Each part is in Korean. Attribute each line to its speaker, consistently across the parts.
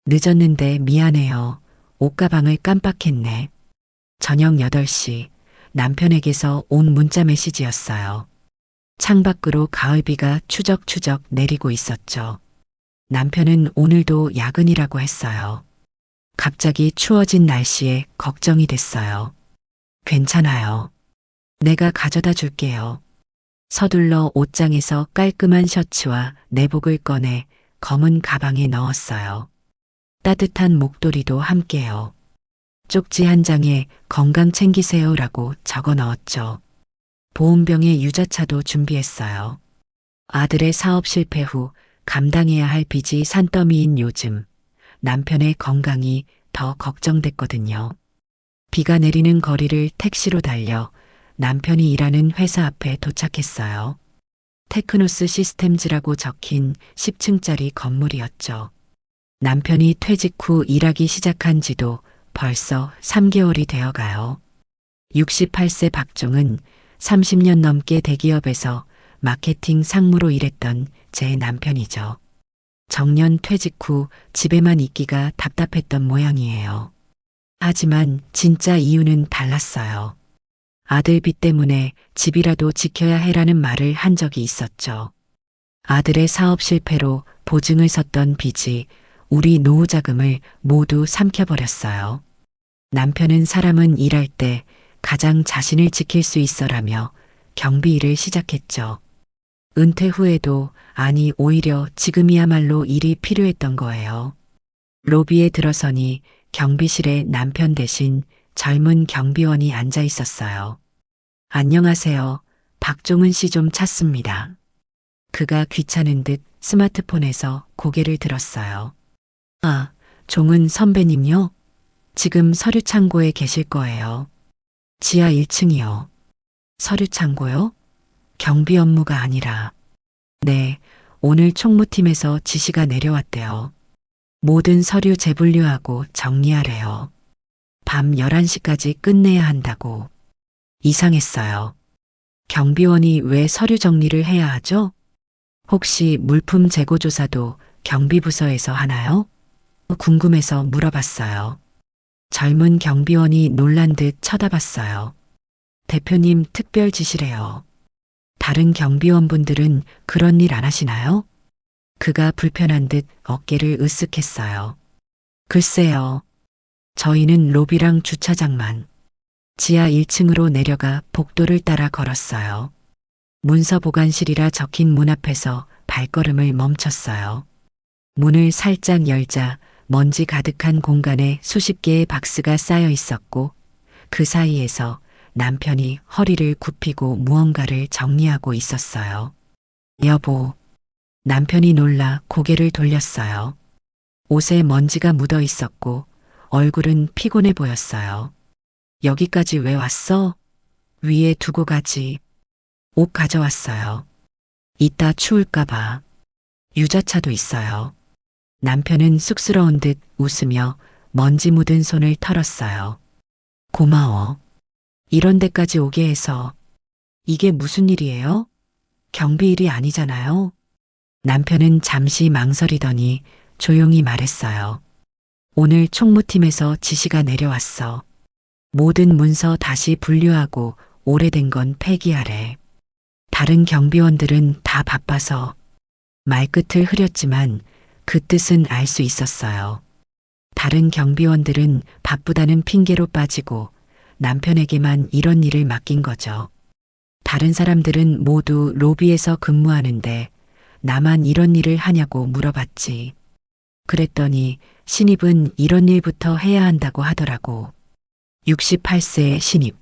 Speaker 1: 늦었는데 미안해요. 옷가방을 깜빡했네. 저녁 8시 남편에게서 온 문자 메시지였어요. 창밖으로 가을비가 추적추적 내리고 있었죠. 남편은 오늘도 야근이라고 했어요. 갑자기 추워진 날씨에 걱정이 됐어요. 괜찮아요. 내가 가져다 줄게요. 서둘러 옷장에서 깔끔한 셔츠와 내복을 꺼내 검은 가방에 넣었어요. 따뜻한 목도리도 함께요. 쪽지 한 장에 건강 챙기세요라고 적어 넣었죠. 보온병에 유자차도 준비했어요. 아들의 사업 실패 후 감당해야 할 빚이 산더미인 요즘 남편의 건강이 더 걱정됐거든요. 비가 내리는 거리를 택시로 달려 남편이 일하는 회사 앞에 도착했어요. 테크노스 시스템즈라고 적힌 10층짜리 건물이었죠. 남편이 퇴직 후 일하기 시작한 지도 벌써 3개월이 되어 가요. 68세 박종은 30년 넘게 대기업에서 마케팅 상무로 일했던 제 남편이죠. 정년 퇴직 후 집에만 있기가 답답했던 모양이에요. 하지만 진짜 이유는 달랐어요. 아들 빚 때문에 집이라도 지켜야 해라는 말을 한 적이 있었죠. 아들의 사업 실패로 보증을 섰던 빚이 우리 노후 자금을 모두 삼켜버렸어요. 남편은 사람은 일할 때 가장 자신을 지킬 수 있어라며 경비 일을 시작했죠. 은퇴 후에도 아니 오히려 지금이야말로 일이 필요했던 거예요. 로비에 들어서니 경비실에 남편 대신 젊은 경비원이 앉아 있었어요. 안녕하세요. 박종은 씨 좀 찾습니다. 그가 귀찮은 듯 스마트폰에서 고개를 들었어요. 아, 종은 선배님요? 지금 서류 창고에 계실 거예요. 지하 1층이요. 서류 창고요? 경비 업무가 아니라. 네, 오늘 총무팀에서 지시가 내려왔대요. 모든 서류 재분류하고 정리하래요. 밤 11시까지 끝내야 한다고. 이상했어요. 경비원이 왜 서류 정리를 해야 하죠? 혹시 물품 재고 조사도 경비부서에서 하나요? 궁금해서 물어봤어요. 젊은 경비원이 놀란 듯 쳐다봤어요. 대표님 특별 지시래요. 다른 경비원분들은 그런 일 안 하시나요? 그가 불편한 듯 어깨를 으쓱했어요. 글쎄요. 저희는 로비랑 주차장만. 지하 1층으로 내려가 복도를 따라 걸었어요. 문서 보관실이라 적힌 문 앞에서 발걸음을 멈췄어요. 문을 살짝 열자 먼지 가득한 공간에 수십 개의 박스가 쌓여 있었고 그 사이에서 남편이 허리를 굽히고 무언가를 정리하고 있었어요. 여보. 남편이 놀라 고개를 돌렸어요. 옷에 먼지가 묻어 있었고 얼굴은 피곤해 보였어요. 여기까지 왜 왔어? 위에 두고 가지. 옷 가져왔어요. 이따 추울까봐. 유자차도 있어요. 남편은 쑥스러운 듯 웃으며 먼지 묻은 손을 털었어요. 고마워. 이런 데까지 오게 해서. 이게 무슨 일이에요? 경비 일이 아니잖아요. 남편은 잠시 망설이더니 조용히 말했어요. 오늘 총무팀에서 지시가 내려왔어. 모든 문서 다시 분류하고 오래된 건 폐기하래. 다른 경비원들은 다 바빠서. 말끝을 흐렸지만 그 뜻은 알 수 있었어요. 다른 경비원들은 바쁘다는 핑계로 빠지고 남편에게만 이런 일을 맡긴 거죠. 다른 사람들은 모두 로비에서 근무하는데 나만 이런 일을 하냐고 물어봤지. 그랬더니 신입은 이런 일부터 해야 한다고 하더라고. 68세의 신입.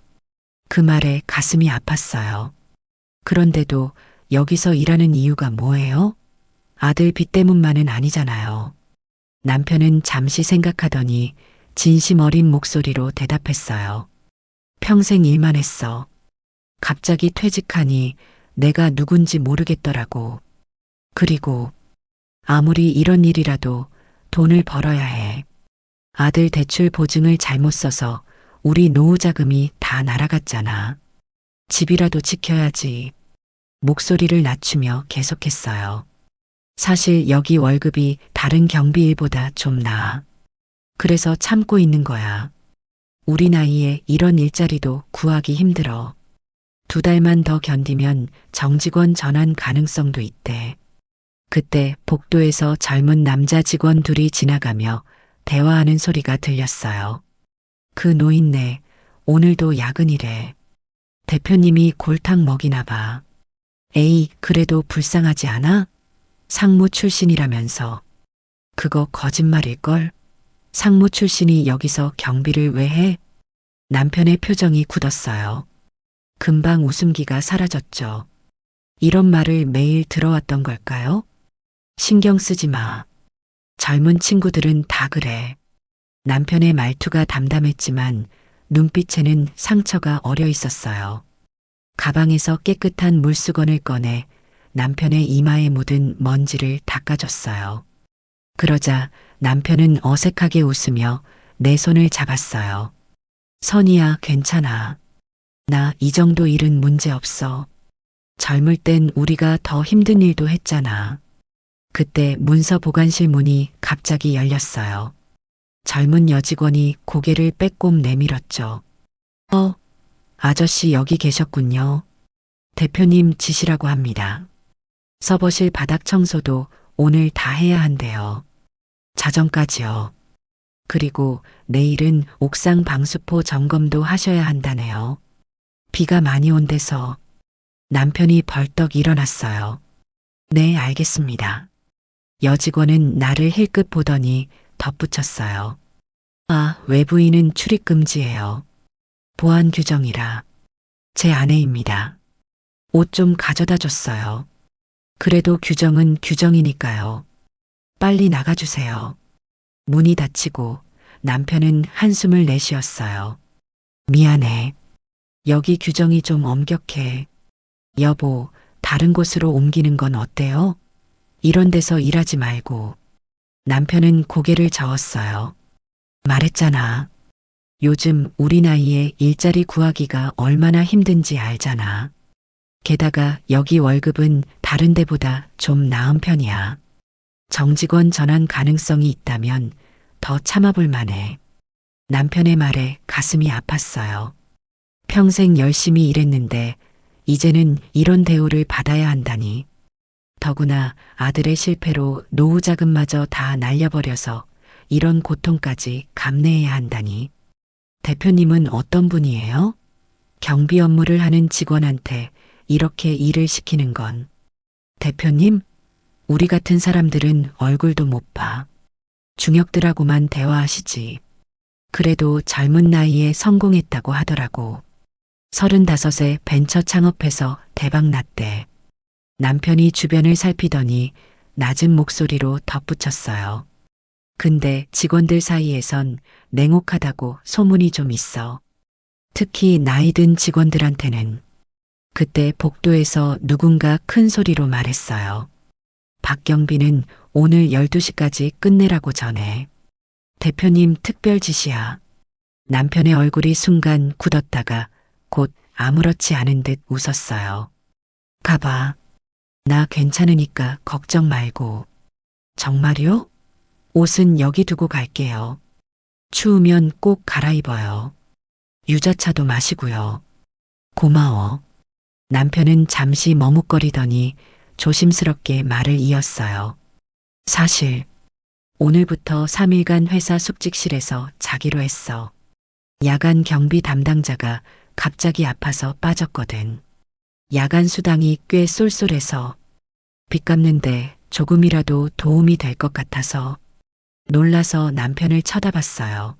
Speaker 1: 그 말에 가슴이 아팠어요. 그런데도 여기서 일하는 이유가 뭐예요? 아들 빚 때문만은 아니잖아요. 남편은 잠시 생각하더니 진심 어린 목소리로 대답했어요. 평생 일만 했어. 갑자기 퇴직하니 내가 누군지 모르겠더라고. 그리고 아무리 이런 일이라도 돈을 벌어야 해. 아들 대출 보증을 잘못 써서 우리 노후 자금이 다 날아갔잖아. 집이라도 지켜야지. 목소리를 낮추며 계속했어요. 사실 여기 월급이 다른 경비일보다 좀 나아. 그래서 참고 있는 거야. 우리 나이에 이런 일자리도 구하기 힘들어. 2달만 더 견디면 정직원 전환 가능성도 있대. 그때 복도에서 젊은 남자 직원 둘이 지나가며 대화하는 소리가 들렸어요. 그 노인네, 오늘도 야근이래. 대표님이 골탕 먹이나 봐. 에이, 그래도 불쌍하지 않아? 상무 출신이라면서. 그거 거짓말일걸? 상무 출신이 여기서 경비를 왜 해? 남편의 표정이 굳었어요. 금방 웃음기가 사라졌죠. 이런 말을 매일 들어왔던 걸까요? 신경 쓰지 마. 젊은 친구들은 다 그래. 남편의 말투가 담담했지만 눈빛에는 상처가 어려 있었어요. 가방에서 깨끗한 물수건을 꺼내 남편의 이마에 묻은 먼지를 닦아줬어요. 그러자 남편은 어색하게 웃으며 내 손을 잡았어요. 선이야, 괜찮아. 나 이 정도 일은 문제 없어. 젊을 땐 우리가 더 힘든 일도 했잖아. 그때 문서 보관실 문이 갑자기 열렸어요. 젊은 여직원이 고개를 빼꼼 내밀었죠. 아저씨 여기 계셨군요. 대표님 지시라고 합니다. 서버실 바닥 청소도 오늘 다 해야 한대요. 자정까지요. 그리고 내일은 옥상 방수포 점검도 하셔야 한다네요. 비가 많이 온대서. 남편이 벌떡 일어났어요. 네, 알겠습니다. 여직원은 나를 힐끗 보더니 덧붙였어요. 아, 외부인은 출입 금지예요. 보안 규정이라. 제 아내입니다. 옷 좀 가져다 줬어요. 그래도 규정은 규정이니까요. 빨리 나가주세요. 문이 닫히고 남편은 한숨을 내쉬었어요. 미안해. 여기 규정이 좀 엄격해. 여보, 다른 곳으로 옮기는 건 어때요? 이런 데서 일하지 말고. 남편은 고개를 저었어요. 말했잖아. 요즘 우리 나이에 일자리 구하기가 얼마나 힘든지 알잖아. 게다가 여기 월급은 다른 데보다 좀 나은 편이야. 정직원 전환 가능성이 있다면 더 참아볼 만해. 남편의 말에 가슴이 아팠어요. 평생 열심히 일했는데 이제는 이런 대우를 받아야 한다니. 더구나 아들의 실패로 노후 자금마저 다 날려버려서 이런 고통까지 감내해야 한다니. 대표님은 어떤 분이에요? 경비 업무를 하는 직원한테 이렇게 일을 시키는 건. 대표님? 우리 같은 사람들은 얼굴도 못 봐. 중역들하고만 대화하시지. 그래도 젊은 나이에 성공했다고 하더라고. 35에 벤처 창업해서 대박 났대. 남편이 주변을 살피더니 낮은 목소리로 덧붙였어요. 근데 직원들 사이에선 냉혹하다고 소문이 좀 있어. 특히 나이 든 직원들한테는. 그때 복도에서 누군가 큰 소리로 말했어요. 박경비는 오늘 12시까지 끝내라고 전해. 대표님 특별 지시야. 남편의 얼굴이 순간 굳었다가 곧 아무렇지 않은 듯 웃었어요. 가봐. 나 괜찮으니까 걱정 말고. 정말요? 옷은 여기 두고 갈게요. 추우면 꼭 갈아입어요. 유자차도 마시고요. 고마워. 남편은 잠시 머뭇거리더니 조심스럽게 말을 이었어요. 사실 오늘부터 3일간 회사 숙직실에서 자기로 했어. 야간 경비 담당자가 갑자기 아파서 빠졌거든. 야간 수당이 꽤 쏠쏠해서 빚 갚는데 조금이라도 도움이 될 것 같아서. 놀라서 남편을 쳐다봤어요.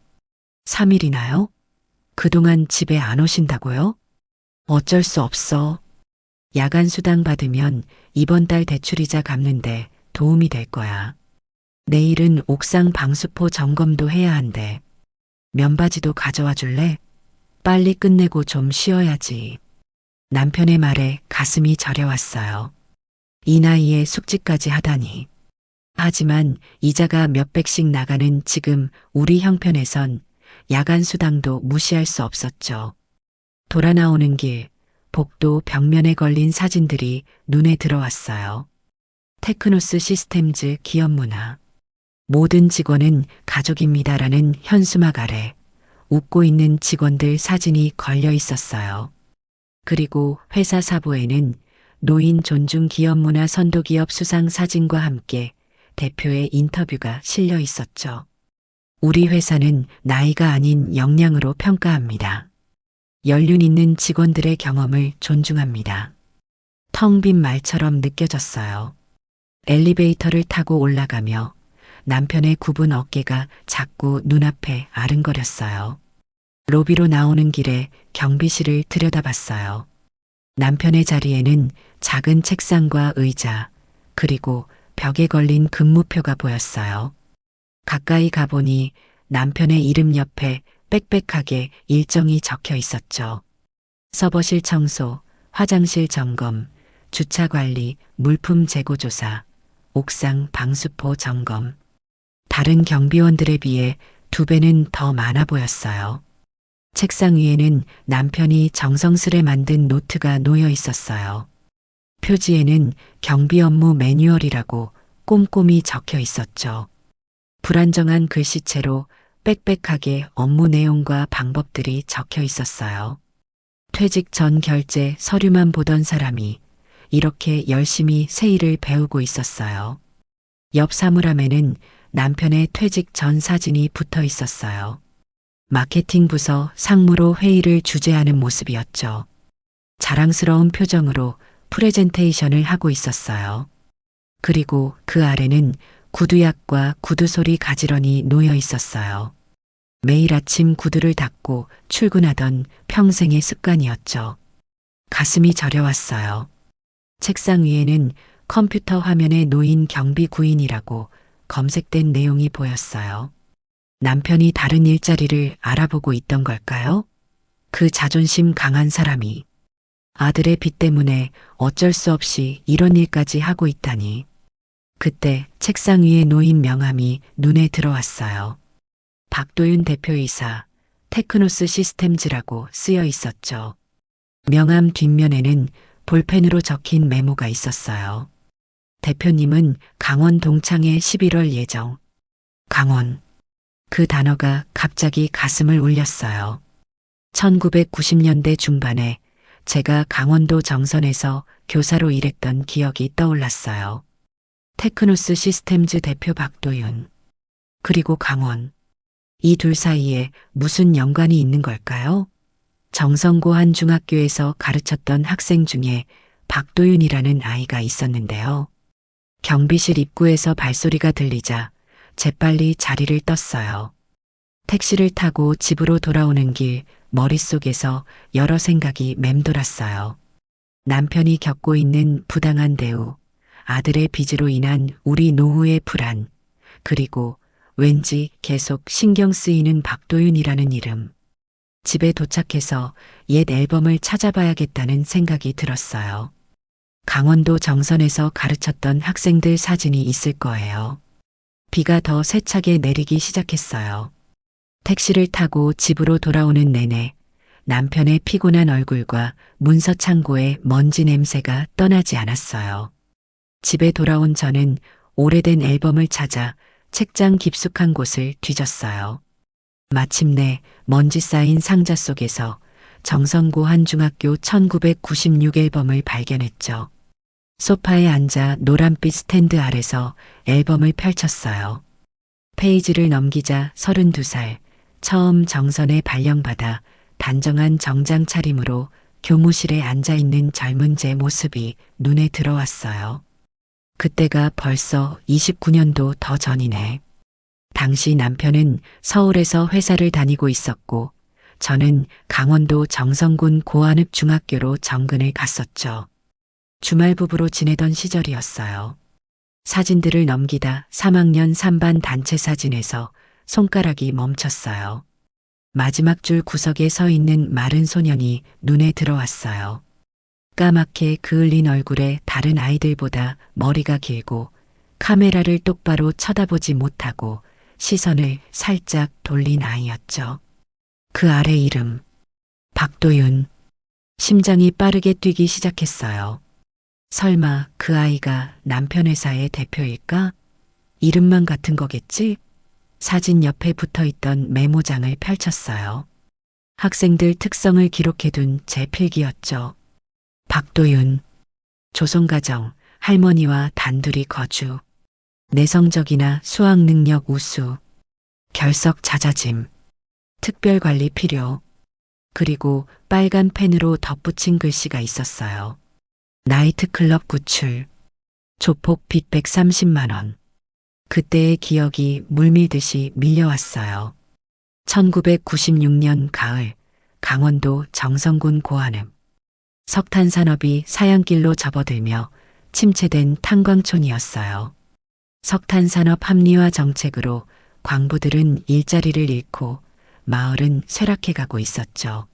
Speaker 1: 3일이나요? 그동안 집에 안 오신다고요? 어쩔 수 없어. 야간 수당 받으면 이번 달 대출이자 갚는데 도움이 될 거야. 내일은 옥상 방수포 점검도 해야 한대. 면바지도 가져와 줄래? 빨리 끝내고 좀 쉬어야지. 남편의 말에 가슴이 저려왔어요. 이 나이에 숙직까지 하다니. 하지만 이자가 몇백씩 나가는 지금 우리 형편에선 야간 수당도 무시할 수 없었죠. 돌아 나오는 길, 복도 벽면에 걸린 사진들이 눈에 들어왔어요. 테크노스 시스템즈 기업 문화. 모든 직원은 가족입니다라는 현수막 아래 웃고 있는 직원들 사진이 걸려 있었어요. 그리고 회사 사보에는 노인 존중 기업 문화 선도 기업 수상 사진과 함께 대표의 인터뷰가 실려 있었죠. 우리 회사는 나이가 아닌 역량으로 평가합니다. 연륜 있는 직원들의 경험을 존중합니다. 텅 빈 말처럼 느껴졌어요. 엘리베이터를 타고 올라가며 남편의 굽은 어깨가 자꾸 눈앞에 아른거렸어요. 로비로 나오는 길에 경비실을 들여다봤어요. 남편의 자리에는 작은 책상과 의자, 그리고 벽에 걸린 근무표가 보였어요. 가까이 가보니 남편의 이름 옆에 빽빽하게 일정이 적혀 있었죠. 서버실 청소, 화장실 점검, 주차 관리, 물품 재고 조사, 옥상 방수포 점검. 다른 경비원들에 비해 2배는 더 많아 보였어요. 책상 위에는 남편이 정성스레 만든 노트가 놓여 있었어요. 표지에는 경비 업무 매뉴얼이라고 꼼꼼히 적혀 있었죠. 불안정한 글씨체로 빽빽하게 업무 내용과 방법들이 적혀 있었어요. 퇴직 전 결제 서류만 보던 사람이 이렇게 열심히 세일을 배우고 있었어요. 옆 사물함에는 남편의 퇴직 전 사진이 붙어 있었어요. 마케팅 부서 상무로 회의를 주재하는 모습이었죠. 자랑스러운 표정으로 프레젠테이션을 하고 있었어요. 그리고 그 아래는 구두약과 구두소리 가지런히 놓여 있었어요. 매일 아침 구두를 닦고 출근하던 평생의 습관이었죠. 가슴이 저려왔어요. 책상 위에는 컴퓨터 화면에 놓인 경비 구인이라고 검색된 내용이 보였어요. 남편이 다른 일자리를 알아보고 있던 걸까요? 그 자존심 강한 사람이 아들의 빚 때문에 어쩔 수 없이 이런 일까지 하고 있다니. 그때 책상 위에 놓인 명함이 눈에 들어왔어요. 박도윤 대표이사, 테크노스 시스템즈라고 쓰여 있었죠. 명함 뒷면에는 볼펜으로 적힌 메모가 있었어요. 대표님은 강원 동창회 11월 예정. 강원. 그 단어가 갑자기 가슴을 울렸어요. 1990년대 중반에 제가 강원도 정선에서 교사로 일했던 기억이 떠올랐어요. 테크노스 시스템즈 대표 박도윤. 그리고 강원. 이 둘 사이에 무슨 연관이 있는 걸까요? 정선고 한 중학교에서 가르쳤던 학생 중에 박도윤이라는 아이가 있었는데요. 경비실 입구에서 발소리가 들리자 재빨리 자리를 떴어요. 택시를 타고 집으로 돌아오는 길 머릿속에서 여러 생각이 맴돌았어요. 남편이 겪고 있는 부당한 대우, 아들의 빚으로 인한 우리 노후의 불안, 그리고 왠지 계속 신경 쓰이는 박도윤이라는 이름. 집에 도착해서 옛 앨범을 찾아봐야겠다는 생각이 들었어요. 강원도 정선에서 가르쳤던 학생들 사진이 있을 거예요. 비가 더 세차게 내리기 시작했어요. 택시를 타고 집으로 돌아오는 내내 남편의 피곤한 얼굴과 문서 창고의 먼지 냄새가 떠나지 않았어요. 집에 돌아온 저는 오래된 앨범을 찾아 책장 깊숙한 곳을 뒤졌어요. 마침내 먼지 쌓인 상자 속에서 정선고 한 중학교 1996 앨범을 발견했죠. 소파에 앉아 노란빛 스탠드 아래서 앨범을 펼쳤어요. 페이지를 넘기자 32살, 처음 정선에 발령받아 단정한 정장 차림으로 교무실에 앉아있는 젊은 제 모습이 눈에 들어왔어요. 그때가 벌써 29년도 더 전이네. 당시 남편은 서울에서 회사를 다니고 있었고 저는 강원도 정선군 고안읍 중학교로 정근을 갔었죠. 주말 부부로 지내던 시절이었어요. 사진들을 넘기다 3학년 3반 단체 사진에서 손가락이 멈췄어요. 마지막 줄 구석에 서 있는 마른 소년이 눈에 들어왔어요. 까맣게 그을린 얼굴에 다른 아이들보다 머리가 길고 카메라를 똑바로 쳐다보지 못하고 시선을 살짝 돌린 아이였죠. 그 아래 이름 박도윤. 심장이 빠르게 뛰기 시작했어요. 설마 그 아이가 남편 회사의 대표일까? 이름만 같은 거겠지? 사진 옆에 붙어 있던 메모장을 펼쳤어요. 학생들 특성을 기록해둔 제 필기였죠. 박도윤, 조선가정, 할머니와 단둘이 거주, 내성적이나 수학 능력 우수, 결석 잦아짐, 특별관리 필요, 그리고 빨간 펜으로 덧붙인 글씨가 있었어요. 나이트클럽 구출, 조폭 빚 130만 원. 그때의 기억이 물밀듯이 밀려왔어요. 1996년 가을, 강원도 정선군 고안읍. 석탄 산업이 사양길로 접어들며 침체된 탄광촌이었어요. 석탄 산업 합리화 정책으로 광부들은 일자리를 잃고 마을은 쇠락해 가고 있었죠.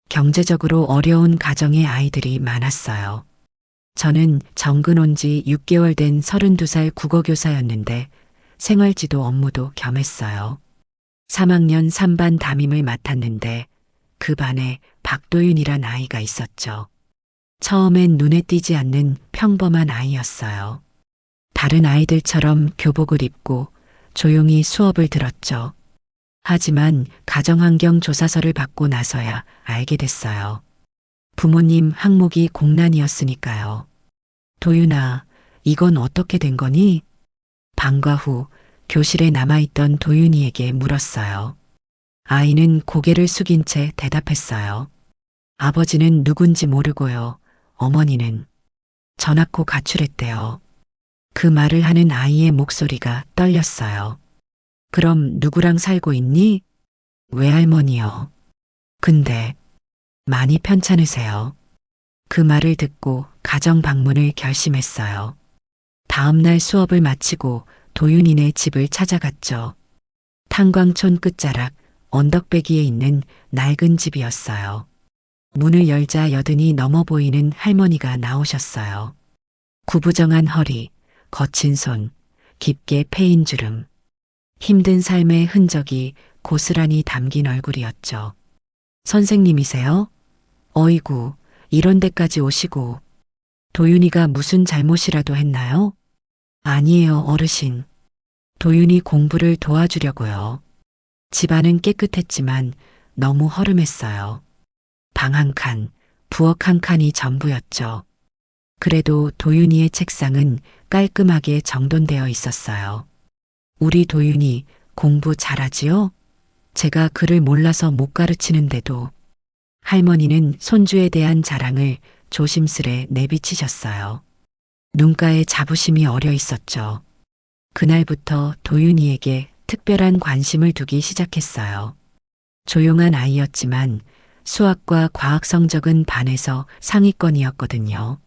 Speaker 1: 경제적으로 어려운 가정의 아이들이 많았어요. 저는 정근 온 지 6개월 된 32살 국어교사였는데 생활지도 업무도 겸했어요. 3학년 3반 담임을 맡았는데 그 반에 박도윤이란 아이가 있었죠. 처음엔 눈에 띄지 않는 평범한 아이였어요. 다른 아이들처럼 교복을 입고 조용히 수업을 들었죠. 하지만 가정환경 조사서를 받고 나서야 알게 됐어요. 부모님 항목이 공란이었으니까요. 도윤아, 이건 어떻게 된 거니? 방과 후 교실에 남아있던 도윤이에게 물었어요. 아이는 고개를 숙인 채 대답했어요. 아버지는 누군지 모르고요. 어머니는 전학고 가출했대요. 그 말을 하는 아이의 목소리가 떨렸어요. 그럼 누구랑 살고 있니? 외할머니요. 근데 많이 편찮으세요. 그 말을 듣고 가정 방문을 결심했어요. 다음 날 수업을 마치고 도윤이네 집을 찾아갔죠. 탄광촌 끝자락 언덕배기에 있는 낡은 집이었어요. 문을 열자 여든이 넘어 보이는 할머니가 나오셨어요. 구부정한 허리, 거친 손, 깊게 패인 주름. 힘든 삶의 흔적이 고스란히 담긴 얼굴이었죠. 선생님이세요? 어이구, 이런 데까지 오시고. 도윤이가 무슨 잘못이라도 했나요? 아니에요, 어르신. 도윤이 공부를 도와주려고요. 집안은 깨끗했지만 너무 허름했어요. 방 한 칸, 부엌 한 칸이 전부였죠. 그래도 도윤이의 책상은 깔끔하게 정돈되어 있었어요. 우리 도윤이 공부 잘하지요? 제가 글을 몰라서 못 가르치는데도. 할머니는 손주에 대한 자랑을 조심스레 내비치셨어요. 눈가에 자부심이 어려 있었죠. 그날부터 도윤이에게 특별한 관심을 두기 시작했어요. 조용한 아이였지만 수학과 과학 성적은 반에서 상위권이었거든요.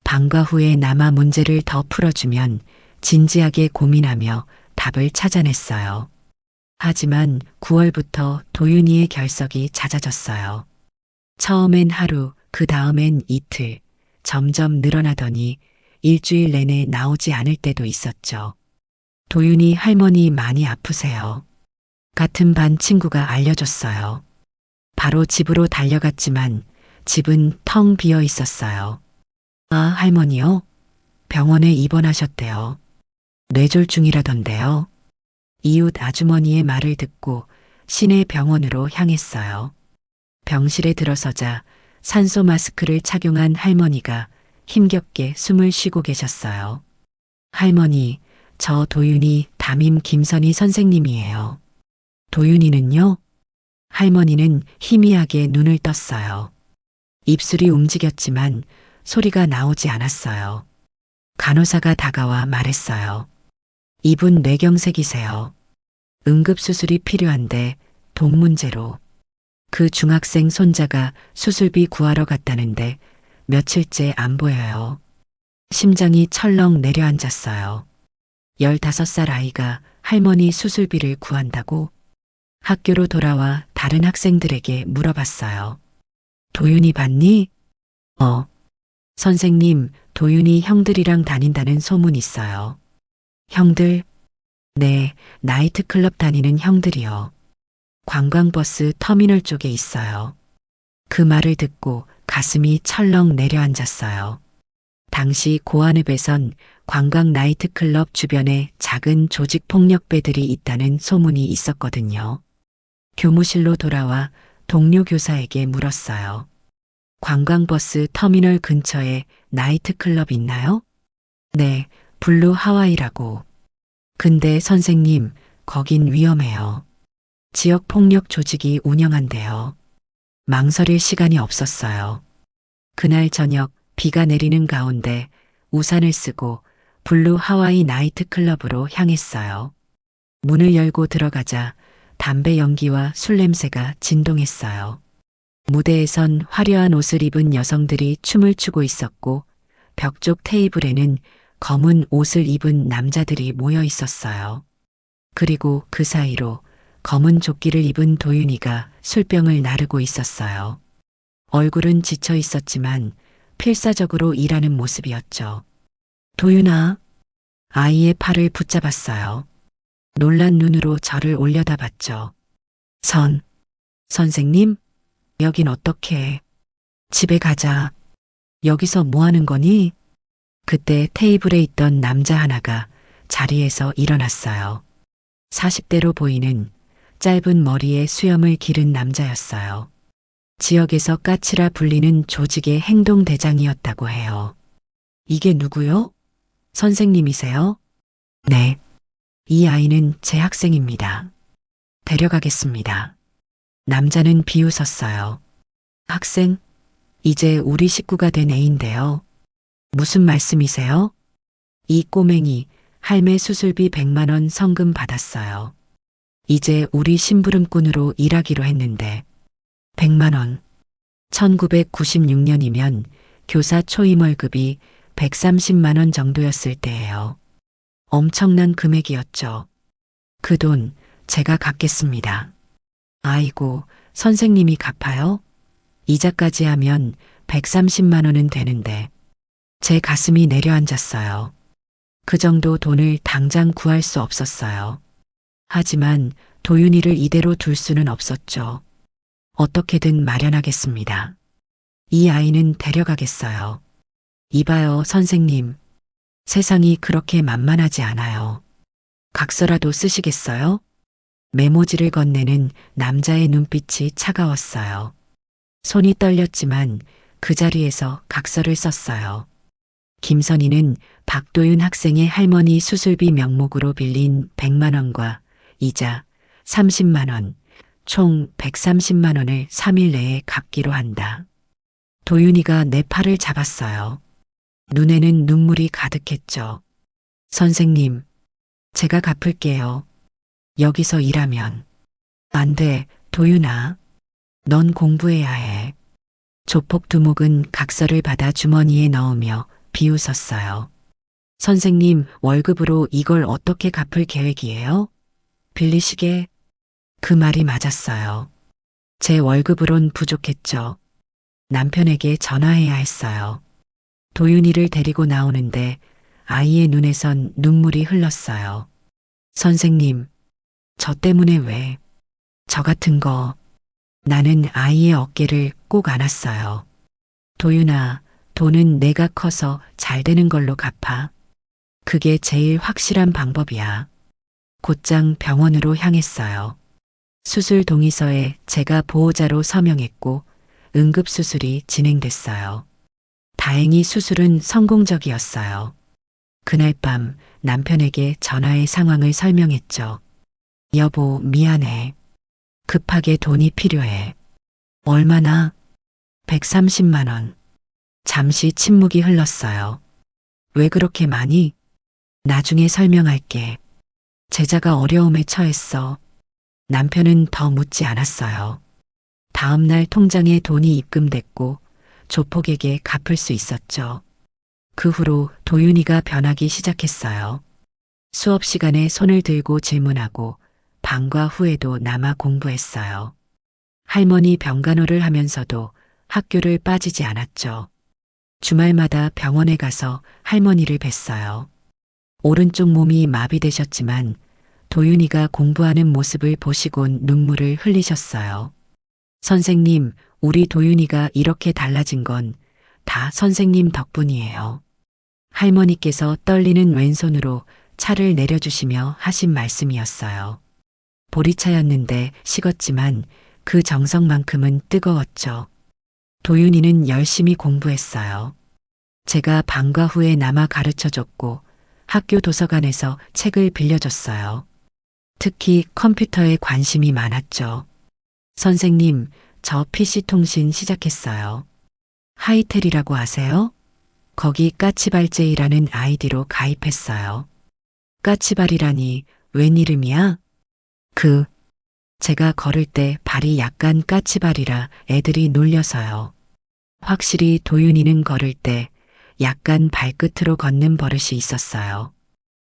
Speaker 1: 방과 후에 남아 문제를 더 풀어주면 진지하게 고민하며 답을 찾아냈어요. 하지만 9월부터 도윤이의 결석이 잦아졌어요. 처음엔 하루, 그 다음엔 이틀, 점점 늘어나더니 일주일 내내 나오지 않을 때도 있었죠. 도윤이 할머니 많이 아프세요. 같은 반 친구가 알려줬어요. 바로 집으로 달려갔지만 집은 텅 비어 있었어요. 아, 할머니요? 병원에 입원하셨대요. 뇌졸중이라던데요. 이웃 아주머니의 말을 듣고 시내 병원으로 향했어요. 병실에 들어서자 산소 마스크를 착용한 할머니가 힘겹게 숨을 쉬고 계셨어요. 할머니, 저 도윤이 담임 김선희 선생님이에요. 도윤이는요? 할머니는 희미하게 눈을 떴어요. 입술이 움직였지만 소리가 나오지 않았어요. 간호사가 다가와 말했어요. 이분 뇌경색이세요. 응급수술이 필요한데 돈 문제로. 그 중학생 손자가 수술비 구하러 갔다는데 며칠째 안 보여요. 심장이 철렁 내려앉았어요. 15살 아이가 할머니 수술비를 구한다고? 학교로 돌아와 다른 학생들에게 물어봤어요. 도윤이 봤니? 선생님, 도윤이 형들이랑 다닌다는 소문 있어요. 형들? 네, 나이트클럽 다니는 형들이요. 관광버스 터미널 쪽에 있어요. 그 말을 듣고 가슴이 철렁 내려앉았어요. 당시 고안읍에선 관광 나이트클럽 주변에 작은 조직 폭력배들이 있다는 소문이 있었거든요. 교무실로 돌아와 동료 교사에게 물었어요. 관광버스 터미널 근처에 나이트클럽 있나요? 네, 블루 하와이라고. 근데 선생님, 거긴 위험해요. 지역 폭력 조직이 운영한대요. 망설일 시간이 없었어요. 그날 저녁 비가 내리는 가운데 우산을 쓰고 블루 하와이 나이트클럽으로 향했어요. 문을 열고 들어가자 담배 연기와 술 냄새가 진동했어요. 무대에선 화려한 옷을 입은 여성들이 춤을 추고 있었고 벽 쪽 테이블에는 검은 옷을 입은 남자들이 모여 있었어요. 그리고 그 사이로 검은 조끼를 입은 도윤이가 술병을 나르고 있었어요. 얼굴은 지쳐 있었지만 필사적으로 일하는 모습이었죠. 도윤아, 아이의 팔을 붙잡았어요. 놀란 눈으로 저를 올려다봤죠. 선생님, 여긴 어떻게? 집에 가자. 여기서 뭐 하는 거니? 그때 테이블에 있던 남자 하나가 자리에서 일어났어요. 40대로 보이는 짧은 머리에 수염을 기른 남자였어요. 지역에서 까치라 불리는 조직의 행동대장이었다고 해요. 이게 누구요? 선생님이세요? 네. 이 아이는 제 학생입니다. 데려가겠습니다. 남자는 비웃었어요. 학생? 이제 우리 식구가 된 애인데요. 무슨 말씀이세요? 이 꼬맹이 할매 수술비 100만 원 성금 받았어요. 이제 우리 심부름꾼으로 일하기로 했는데 100만 원. 1996년이면 교사 초임 월급이 130만 원 정도였을 때예요. 엄청난 금액이었죠. 그 돈 제가 갚겠습니다. 아이고, 선생님이 갚아요? 이자까지 하면 130만 원은 되는데 제 가슴이 내려앉았어요. 그 정도 돈을 당장 구할 수 없었어요. 하지만 도윤이를 이대로 둘 수는 없었죠. 어떻게든 마련하겠습니다. 이 아이는 데려가겠어요. 이봐요, 선생님. 세상이 그렇게 만만하지 않아요. 각서라도 쓰시겠어요? 메모지를 건네는 남자의 눈빛이 차가웠어요. 손이 떨렸지만 그 자리에서 각서를 썼어요. 김선희는 박도윤 학생의 할머니 수술비 명목으로 빌린 100만 원과 이자 30만 원, 총 130만 원을 3일 내에 갚기로 한다. 도윤이가 내 팔을 잡았어요. 눈에는 눈물이 가득했죠. 선생님, 제가 갚을게요. 여기서 일하면. 안 돼, 도윤아. 넌 공부해야 해. 조폭 두목은 각서를 받아 주머니에 넣으며 비웃었어요. 선생님, 월급으로 이걸 어떻게 갚을 계획이에요? 빌리시게? 그 말이 맞았어요. 제 월급으론 부족했죠. 남편에게 전화해야 했어요. 도윤이를 데리고 나오는데 아이의 눈에선 눈물이 흘렀어요. 선생님, 저 때문에 왜? 저 같은 거. 나는 아이의 어깨를 꼭 안았어요. 도윤아, 돈은 내가 커서 잘 되는 걸로 갚아. 그게 제일 확실한 방법이야. 곧장 병원으로 향했어요. 수술 동의서에 제가 보호자로 서명했고 응급수술이 진행됐어요. 다행히 수술은 성공적이었어요. 그날 밤 남편에게 전화해 상황을 설명했죠. 여보, 미안해. 급하게 돈이 필요해. 얼마나? 130만 원. 잠시 침묵이 흘렀어요. 왜 그렇게 많이? 나중에 설명할게. 제자가 어려움에 처했어. 남편은 더 묻지 않았어요. 다음 날 통장에 돈이 입금됐고 조폭에게 갚을 수 있었죠. 그 후로 도윤이가 변하기 시작했어요. 수업 시간에 손을 들고 질문하고 방과 후에도 남아 공부했어요. 할머니 병간호를 하면서도 학교를 빠지지 않았죠. 주말마다 병원에 가서 할머니를 뵀어요. 오른쪽 몸이 마비되셨지만 도윤이가 공부하는 모습을 보시곤 눈물을 흘리셨어요. 선생님, 우리 도윤이가 이렇게 달라진 건 다 선생님 덕분이에요. 할머니께서 떨리는 왼손으로 차를 내려주시며 하신 말씀이었어요. 보리차였는데 식었지만 그 정성만큼은 뜨거웠죠. 도윤이는 열심히 공부했어요. 제가 방과 후에 남아 가르쳐줬고 학교 도서관에서 책을 빌려줬어요. 특히 컴퓨터에 관심이 많았죠. 선생님, 저 PC 통신 시작했어요. 하이텔이라고 아세요? 거기 까치발제이라는 아이디로 가입했어요. 까치발이라니 웬 이름이야? 그, 제가 걸을 때 발이 약간 까치발이라 애들이 놀려서요. 확실히 도윤이는 걸을 때 약간 발끝으로 걷는 버릇이 있었어요.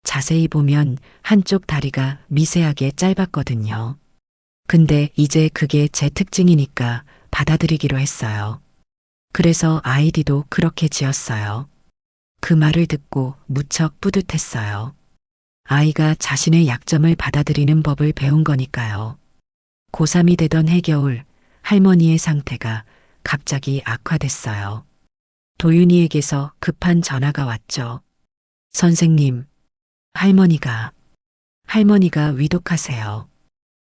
Speaker 1: 자세히 보면 한쪽 다리가 미세하게 짧았거든요. 근데 이제 그게 제 특징이니까 받아들이기로 했어요. 그래서 아이디도 그렇게 지었어요. 그 말을 듣고 무척 뿌듯했어요. 아이가 자신의 약점을 받아들이는 법을 배운 거니까요. 고3이 되던 해겨울, 할머니의 상태가 갑자기 악화됐어요. 도윤이에게서 급한 전화가 왔죠. 선생님, 할머니가 위독하세요.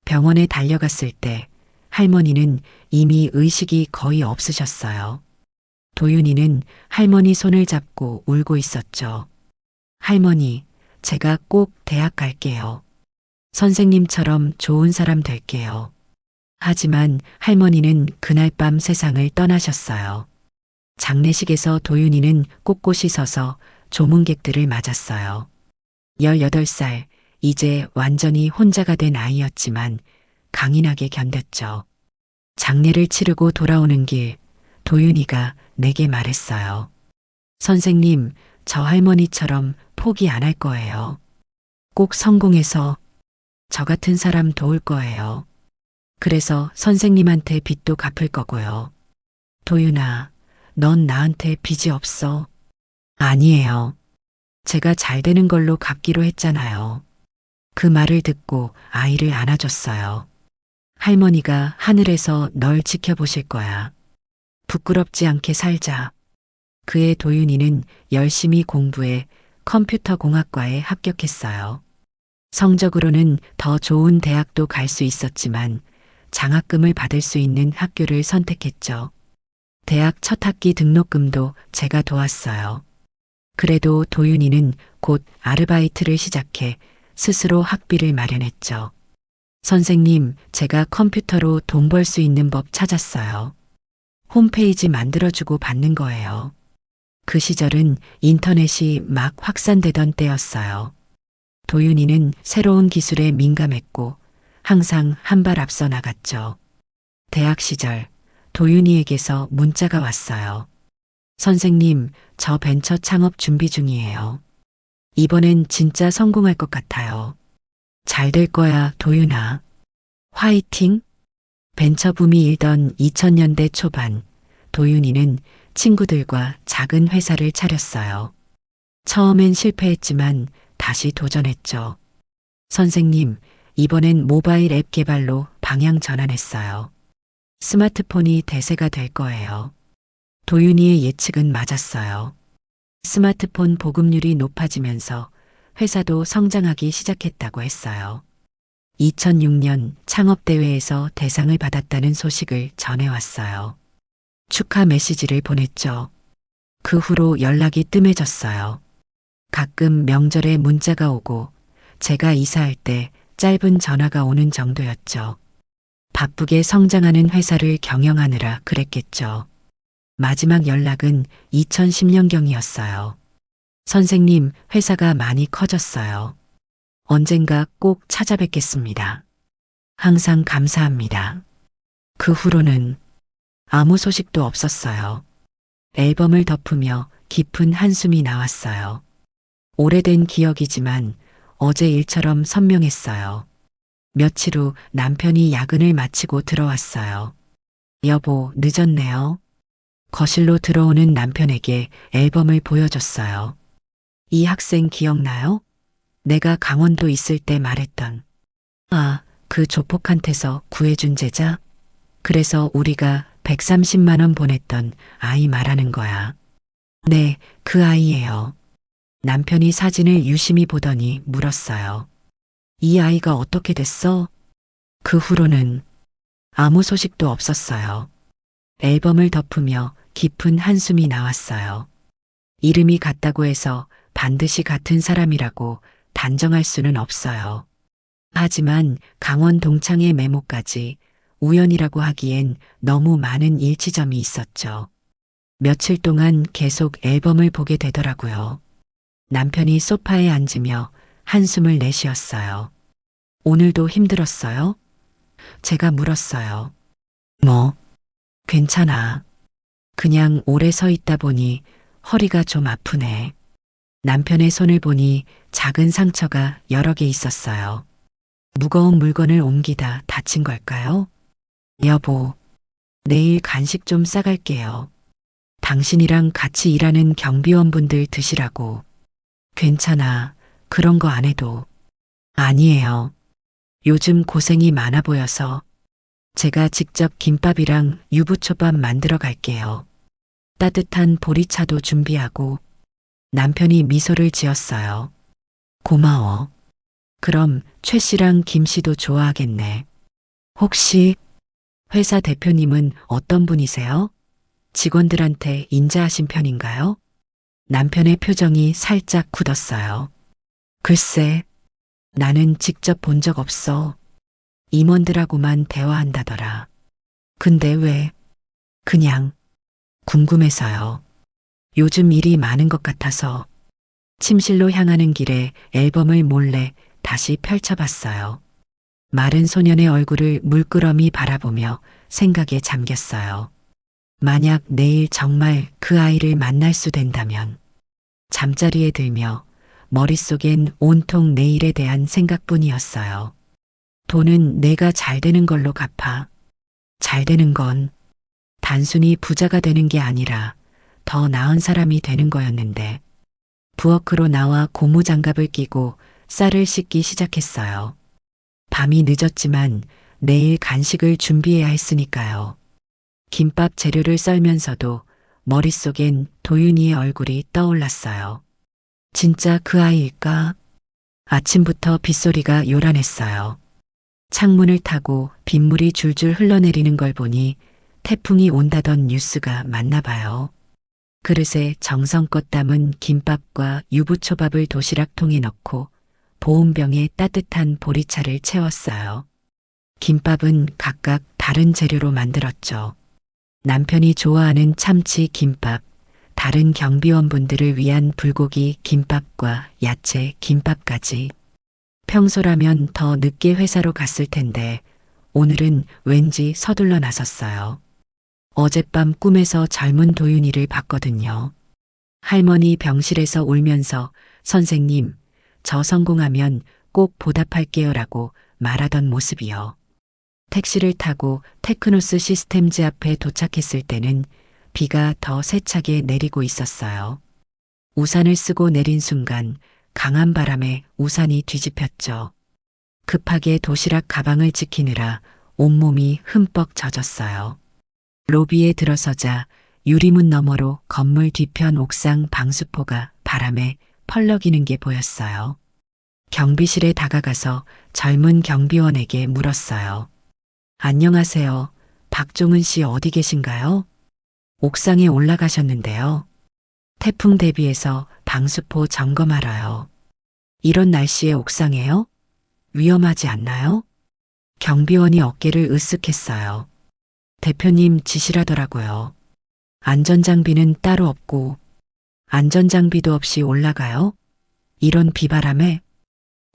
Speaker 1: 병원에 달려갔을 때 할머니는 이미 의식이 거의 없으셨어요. 도윤이는 할머니 손을 잡고 울고 있었죠. 할머니, 제가 꼭 대학 갈게요. 선생님처럼 좋은 사람 될게요. 하지만 할머니는 그날 밤 세상을 떠나셨어요. 장례식에서 도윤이는 꼿꼿이 서서 조문객들을 맞았어요. 18살, 이제 완전히 혼자가 된 아이였지만 강인하게 견뎠죠. 장례를 치르고 돌아오는 길, 도윤이가 내게 말했어요. 선생님, 저 할머니처럼 포기 안 할 거예요. 꼭 성공해서 저 같은 사람 도울 거예요. 그래서 선생님한테 빚도 갚을 거고요. 도윤아, 넌 나한테 빚이 없어. 아니에요. 제가 잘 되는 걸로 갚기로 했잖아요. 그 말을 듣고 아이를 안아줬어요. 할머니가 하늘에서 널 지켜보실 거야. 부끄럽지 않게 살자. 그의 도윤이는 열심히 공부해 컴퓨터 공학과에 합격했어요. 성적으로는 더 좋은 대학도 갈 수 있었지만 장학금을 받을 수 있는 학교를 선택했죠. 대학 첫 학기 등록금도 제가 도왔어요. 그래도 도윤이는 곧 아르바이트를 시작해 스스로 학비를 마련했죠. 선생님, 제가 컴퓨터로 돈 벌 수 있는 법 찾았어요. 홈페이지 만들어주고 받는 거예요. 그 시절은 인터넷이 막 확산되던 때였어요. 도윤이는 새로운 기술에 민감했고 항상 한 발 앞서 나갔죠. 대학 시절 도윤이에게서 문자가 왔어요. 선생님, 저 벤처 창업 준비 중이에요. 이번엔 진짜 성공할 것 같아요. 잘 될 거야, 도윤아. 화이팅! 벤처 붐이 일던 2000년대 초반, 도윤이는 친구들과 작은 회사를 차렸어요. 처음엔 실패했지만 다시 도전했죠. 선생님, 이번엔 모바일 앱 개발로 방향 전환했어요. 스마트폰이 대세가 될 거예요. 도윤이의 예측은 맞았어요. 스마트폰 보급률이 높아지면서 회사도 성장하기 시작했다고 했어요. 2006년 창업대회에서 대상을 받았다는 소식을 전해왔어요. 축하 메시지를 보냈죠. 그 후로 연락이 뜸해졌어요. 가끔 명절에 문자가 오고 제가 이사할 때 짧은 전화가 오는 정도였죠. 바쁘게 성장하는 회사를 경영하느라 그랬겠죠. 마지막 연락은 2010년경이었어요. 선생님, 회사가 많이 커졌어요. 언젠가 꼭 찾아뵙겠습니다. 항상 감사합니다. 그 후로는 아무 소식도 없었어요. 앨범을 덮으며 깊은 한숨이 나왔어요. 오래된 기억이지만 어제 일처럼 선명했어요. 며칠 후 남편이 야근을 마치고 들어왔어요. 여보, 늦었네요. 거실로 들어오는 남편에게 앨범을 보여줬어요. 이 학생 기억나요? 내가 강원도 있을 때 말했던. 아, 그 조폭한테서 구해준 제자? 그래서 우리가 130만 원 보냈던 아이 말하는 거야. 네, 그 아이예요. 남편이 사진을 유심히 보더니 물었어요. 이 아이가 어떻게 됐어? 그 후로는 아무 소식도 없었어요. 앨범을 덮으며 깊은 한숨이 나왔어요. 이름이 같다고 해서 반드시 같은 사람이라고 단정할 수는 없어요. 하지만 강원 동창의 메모까지 우연이라고 하기엔 너무 많은 일치점이 있었죠. 며칠 동안 계속 앨범을 보게 되더라고요. 남편이 소파에 앉으며 한숨을 내쉬었어요. 오늘도 힘들었어요? 제가 물었어요. 뭐, 괜찮아. 그냥 오래 서 있다 보니 허리가 좀 아프네. 남편의 손을 보니 작은 상처가 여러 개 있었어요. 무거운 물건을 옮기다 다친 걸까요? 여보, 내일 간식 좀 싸갈게요. 당신이랑 같이 일하는 경비원분들 드시라고. 괜찮아. 그런 거 안 해도. 아니에요. 요즘 고생이 많아 보여서 제가 직접 김밥이랑 유부초밥 만들어 갈게요. 따뜻한 보리차도 준비하고. 남편이 미소를 지었어요. 고마워. 그럼 최 씨랑 김 씨도 좋아하겠네. 혹시 회사 대표님은 어떤 분이세요? 직원들한테 인자하신 편인가요? 남편의 표정이 살짝 굳었어요. 글쎄, 나는 직접 본 적 없어. 임원들하고만 대화한다더라. 근데 왜? 그냥 궁금해서요. 요즘 일이 많은 것 같아서. 침실로 향하는 길에 앨범을 몰래 다시 펼쳐봤어요. 마른 소년의 얼굴을 물끄러미 바라보며 생각에 잠겼어요. 만약 내일 정말 그 아이를 만날 수 된다면. 잠자리에 들며 머릿속엔 온통 내일에 대한 생각뿐이었어요. 돈은 내가 잘 되는 걸로 갚아. 잘 되는 건 단순히 부자가 되는 게 아니라 더 나은 사람이 되는 거였는데. 부엌으로 나와 고무장갑을 끼고 쌀을 씻기 시작했어요. 밤이 늦었지만 내일 간식을 준비해야 했으니까요. 김밥 재료를 썰면서도 머릿속엔 도윤이의 얼굴이 떠올랐어요. 진짜 그 아이일까? 아침부터 빗소리가 요란했어요. 창문을 타고 빗물이 줄줄 흘러내리는 걸 보니 태풍이 온다던 뉴스가 맞나 봐요. 그릇에 정성껏 담은 김밥과 유부초밥을 도시락통에 넣고 보온병에 따뜻한 보리차를 채웠어요. 김밥은 각각 다른 재료로 만들었죠. 남편이 좋아하는 참치 김밥, 다른 경비원분들을 위한 불고기 김밥과 야채 김밥까지. 평소라면 더 늦게 회사로 갔을 텐데 오늘은 왠지 서둘러 나섰어요. 어젯밤 꿈에서 젊은 도윤이를 봤거든요. 할머니 병실에서 울면서 선생님, 저 성공하면 꼭 보답할게요라고 말하던 모습이요. 택시를 타고 테크노스 시스템즈 앞에 도착했을 때는 비가 더 세차게 내리고 있었어요. 우산을 쓰고 내린 순간 강한 바람에 우산이 뒤집혔죠. 급하게 도시락 가방을 지키느라 온몸이 흠뻑 젖었어요. 로비에 들어서자 유리문 너머로 건물 뒤편 옥상 방수포가 바람에 펄럭이는 게 보였어요. 경비실에 다가가서 젊은 경비원에게 물었어요. 안녕하세요. 박종은 씨 어디 계신가요? 옥상에 올라가셨는데요. 태풍 대비해서 방수포 점검하러요. 이런 날씨에 옥상에요? 위험하지 않나요? 경비원이 어깨를 으쓱했어요. 대표님 지시라더라고요. 안전장비는 따로 없고 안전장비도 없이 올라가요? 이런 비바람에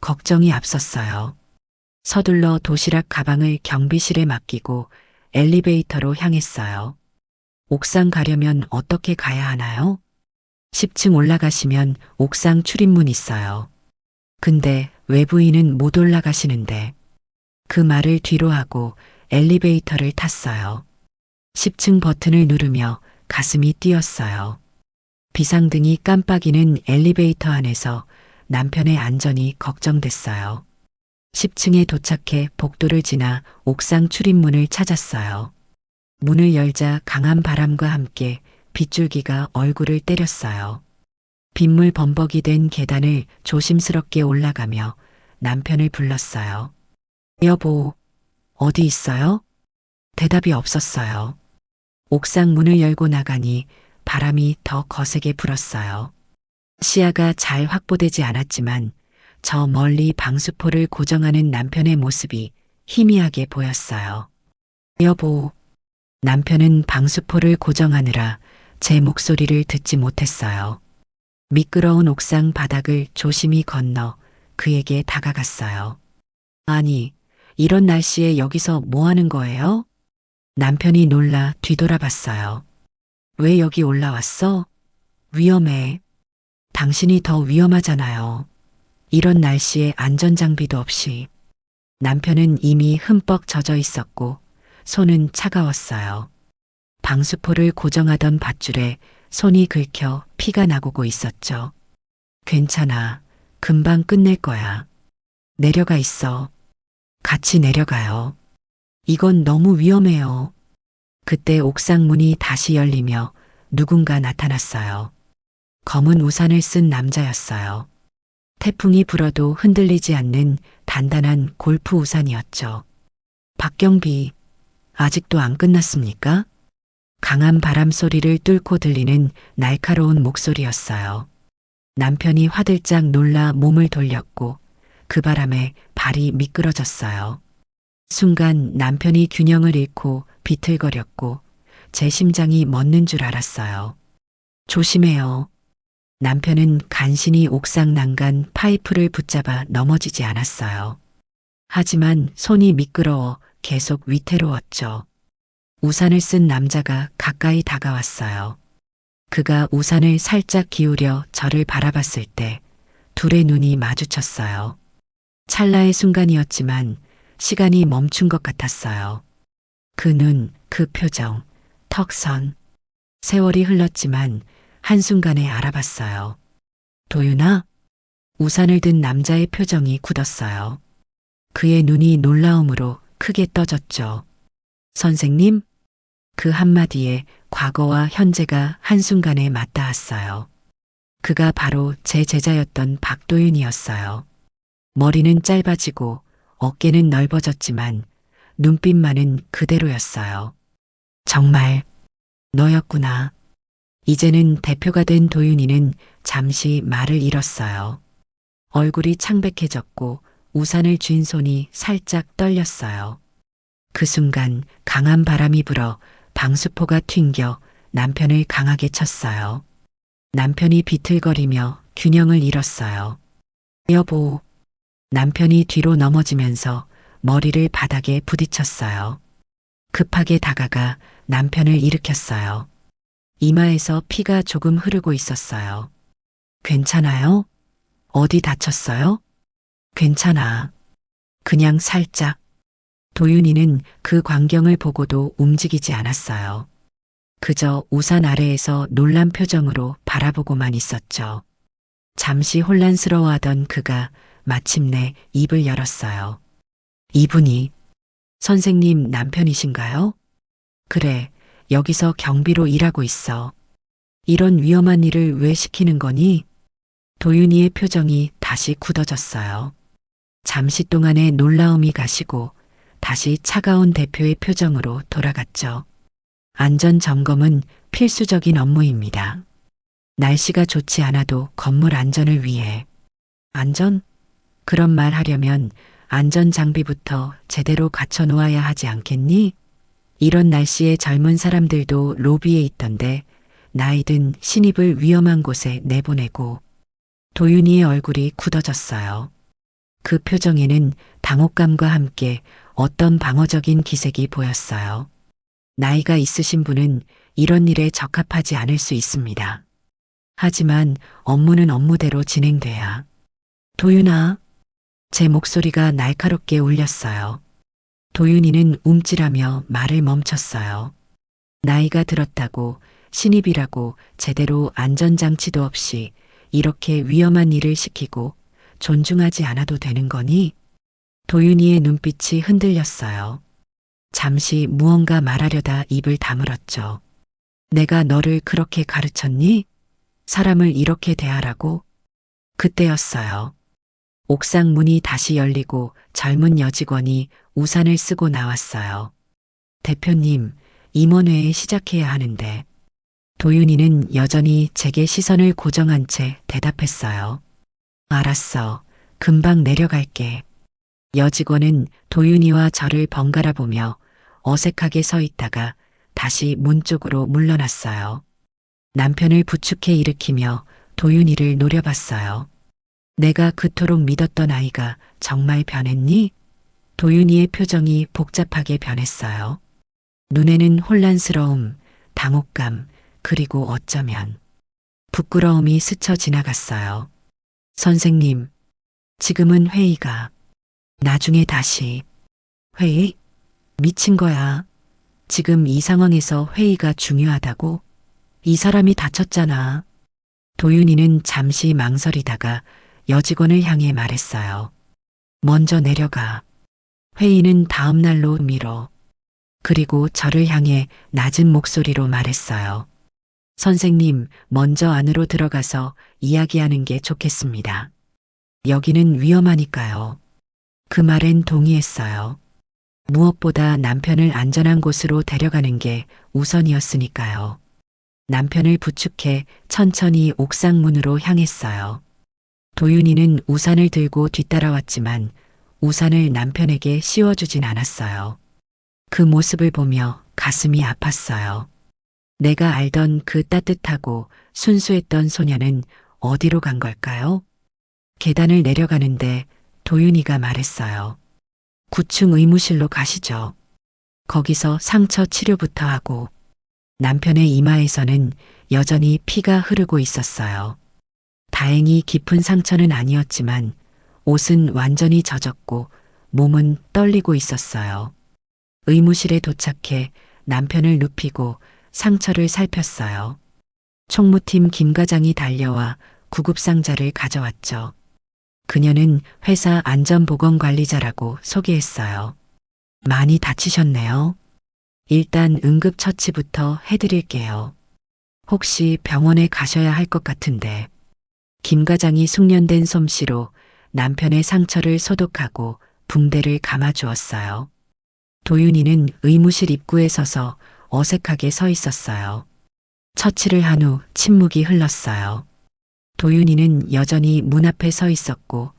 Speaker 1: 걱정이 앞섰어요. 서둘러 도시락 가방을 경비실에 맡기고 엘리베이터로 향했어요. 옥상 가려면 어떻게 가야 하나요? 10층 올라가시면 옥상 출입문 있어요. 근데 외부인은 못 올라가시는데. 그 말을 뒤로 하고 엘리베이터를 탔어요. 10층 버튼을 누르며 가슴이 뛰었어요. 비상등이 깜빡이는 엘리베이터 안에서 남편의 안전이 걱정됐어요. 10층에 도착해 복도를 지나 옥상 출입문을 찾았어요. 문을 열자 강한 바람과 함께 빗줄기가 얼굴을 때렸어요. 빗물 범벅이 된 계단을 조심스럽게 올라가며 남편을 불렀어요. 여보, 어디 있어요? 대답이 없었어요. 옥상 문을 열고 나가니 바람이 더 거세게 불었어요. 시야가 잘 확보되지 않았지만 저 멀리 방수포를 고정하는 남편의 모습이 희미하게 보였어요. 여보, 남편은 방수포를 고정하느라 제 목소리를 듣지 못했어요. 미끄러운 옥상 바닥을 조심히 건너 그에게 다가갔어요. 아니, 이런 날씨에 여기서 뭐 하는 거예요? 남편이 놀라 뒤돌아봤어요. 왜 여기 올라왔어? 위험해. 당신이 더 위험하잖아요. 이런 날씨에 안전장비도 없이. 남편은 이미 흠뻑 젖어 있었고 손은 차가웠어요. 방수포를 고정하던 밧줄에 손이 긁혀 피가 나고고 있었죠. 괜찮아. 금방 끝낼 거야. 내려가 있어. 같이 내려가요. 이건 너무 위험해요. 그때 옥상 문이 다시 열리며 누군가 나타났어요. 검은 우산을 쓴 남자였어요. 태풍이 불어도 흔들리지 않는 단단한 골프 우산이었죠. 박경비, 아직도 안 끝났습니까? 강한 바람 소리를 뚫고 들리는 날카로운 목소리였어요. 남편이 화들짝 놀라 몸을 돌렸고 그 바람에 발이 미끄러졌어요. 순간 남편이 균형을 잃고 비틀거렸고 제 심장이 멎는 줄 알았어요. 조심해요. 남편은 간신히 옥상 난간 파이프를 붙잡아 넘어지지 않았어요. 하지만 손이 미끄러워 계속 위태로웠죠. 우산을 쓴 남자가 가까이 다가왔어요. 그가 우산을 살짝 기울여 저를 바라봤을 때 둘의 눈이 마주쳤어요. 찰나의 순간이었지만 시간이 멈춘 것 같았어요. 그 눈, 그 표정, 턱선. 세월이 흘렀지만 한순간에 알아봤어요. 도윤아? 우산을 든 남자의 표정이 굳었어요. 그의 눈이 놀라움으로 크게 떠졌죠. 선생님? 그 한마디에 과거와 현재가 한순간에 맞닿았어요. 그가 바로 제 제자였던 박도윤이었어요. 머리는 짧아지고 어깨는 넓어졌지만 눈빛만은 그대로였어요. 정말 너였구나. 이제는 대표가 된 도윤이는 잠시 말을 잃었어요. 얼굴이 창백해졌고 우산을 쥔 손이 살짝 떨렸어요. 그 순간 강한 바람이 불어 방수포가 튕겨 남편을 강하게 쳤어요. 남편이 비틀거리며 균형을 잃었어요. 여보, 남편이 뒤로 넘어지면서 머리를 바닥에 부딪혔어요. 급하게 다가가 남편을 일으켰어요. 이마에서 피가 조금 흐르고 있었어요. 괜찮아요? 어디 다쳤어요? 괜찮아. 그냥 살짝. 도윤이는 그 광경을 보고도 움직이지 않았어요. 그저 우산 아래에서 놀란 표정으로 바라보고만 있었죠. 잠시 혼란스러워하던 그가 마침내 입을 열었어요. 이분이 선생님 남편이신가요? 그래, 여기서 경비로 일하고 있어. 이런 위험한 일을 왜 시키는 거니? 도윤이의 표정이 다시 굳어졌어요. 잠시 동안의 놀라움이 가시고 다시 차가운 대표의 표정으로 돌아갔죠. 안전 점검은 필수적인 업무입니다. 날씨가 좋지 않아도 건물 안전을 위해. 안전? 그런 말 하려면 안전 장비부터 제대로 갖춰 놓아야 하지 않겠니? 이런 날씨에 젊은 사람들도 로비에 있던데 나이든 신입을 위험한 곳에 내보내고. 도윤이의 얼굴이 굳어졌어요. 그 표정에는 당혹감과 함께 어떤 방어적인 기색이 보였어요. 나이가 있으신 분은 이런 일에 적합하지 않을 수 있습니다. 하지만 업무는 업무대로 진행돼야. 도윤아, 제 목소리가 날카롭게 울렸어요. 도윤이는 움찔하며 말을 멈췄어요. 나이가 들었다고 신입이라고 제대로 안전장치도 없이 이렇게 위험한 일을 시키고 존중하지 않아도 되는 거니? 도윤이의 눈빛이 흔들렸어요. 잠시 무언가 말하려다 입을 다물었죠. 내가 너를 그렇게 가르쳤니? 사람을 이렇게 대하라고? 그때였어요. 옥상 문이 다시 열리고 젊은 여직원이 우산을 쓰고 나왔어요. 대표님, 임원회에 시작해야 하는데. 도윤이는 여전히 제게 시선을 고정한 채 대답했어요. 알았어. 금방 내려갈게. 여직원은 도윤이와 저를 번갈아 보며 어색하게 서 있다가 다시 문 쪽으로 물러났어요. 남편을 부축해 일으키며 도윤이를 노려봤어요. 내가 그토록 믿었던 아이가 정말 변했니? 도윤이의 표정이 복잡하게 변했어요. 눈에는 혼란스러움, 당혹감, 그리고 어쩌면 부끄러움이 스쳐 지나갔어요. 선생님, 지금은 회의가. 나중에 다시. 회의? 미친 거야. 지금 이 상황에서 회의가 중요하다고? 이 사람이 다쳤잖아. 도윤이는 잠시 망설이다가 여직원을 향해 말했어요. 먼저 내려가. 회의는 다음 날로 미뤄. 그리고 저를 향해 낮은 목소리로 말했어요. 선생님, 먼저 안으로 들어가서 이야기하는 게 좋겠습니다. 여기는 위험하니까요. 그 말엔 동의했어요. 무엇보다 남편을 안전한 곳으로 데려가는 게 우선이었으니까요. 남편을 부축해 천천히 옥상 문으로 향했어요. 도윤이는 우산을 들고 뒤따라왔지만 우산을 남편에게 씌워주진 않았어요. 그 모습을 보며 가슴이 아팠어요. 내가 알던 그 따뜻하고 순수했던 소녀는 어디로 간 걸까요? 계단을 내려가는데 도윤이가 말했어요. 9층 의무실로 가시죠. 거기서 상처 치료부터 하고. 남편의 이마에서는 여전히 피가 흐르고 있었어요. 다행히 깊은 상처는 아니었지만 옷은 완전히 젖었고 몸은 떨리고 있었어요. 의무실에 도착해 남편을 눕히고 상처를 살폈어요. 총무팀 김 과장이 달려와 구급상자를 가져왔죠. 그녀는 회사 안전보건관리자라고 소개했어요. 많이 다치셨네요. 일단 응급처치부터 해드릴게요. 혹시 병원에 가셔야 할 것 같은데. 김 과장이 숙련된 솜씨로 남편의 상처를 소독하고 붕대를 감아주었어요. 도윤이는 의무실 입구에 서서 어색하게 서 있었어요. 처치를 한 후 침묵이 흘렀어요. 도윤이는 여전히 문 앞에 서 있었고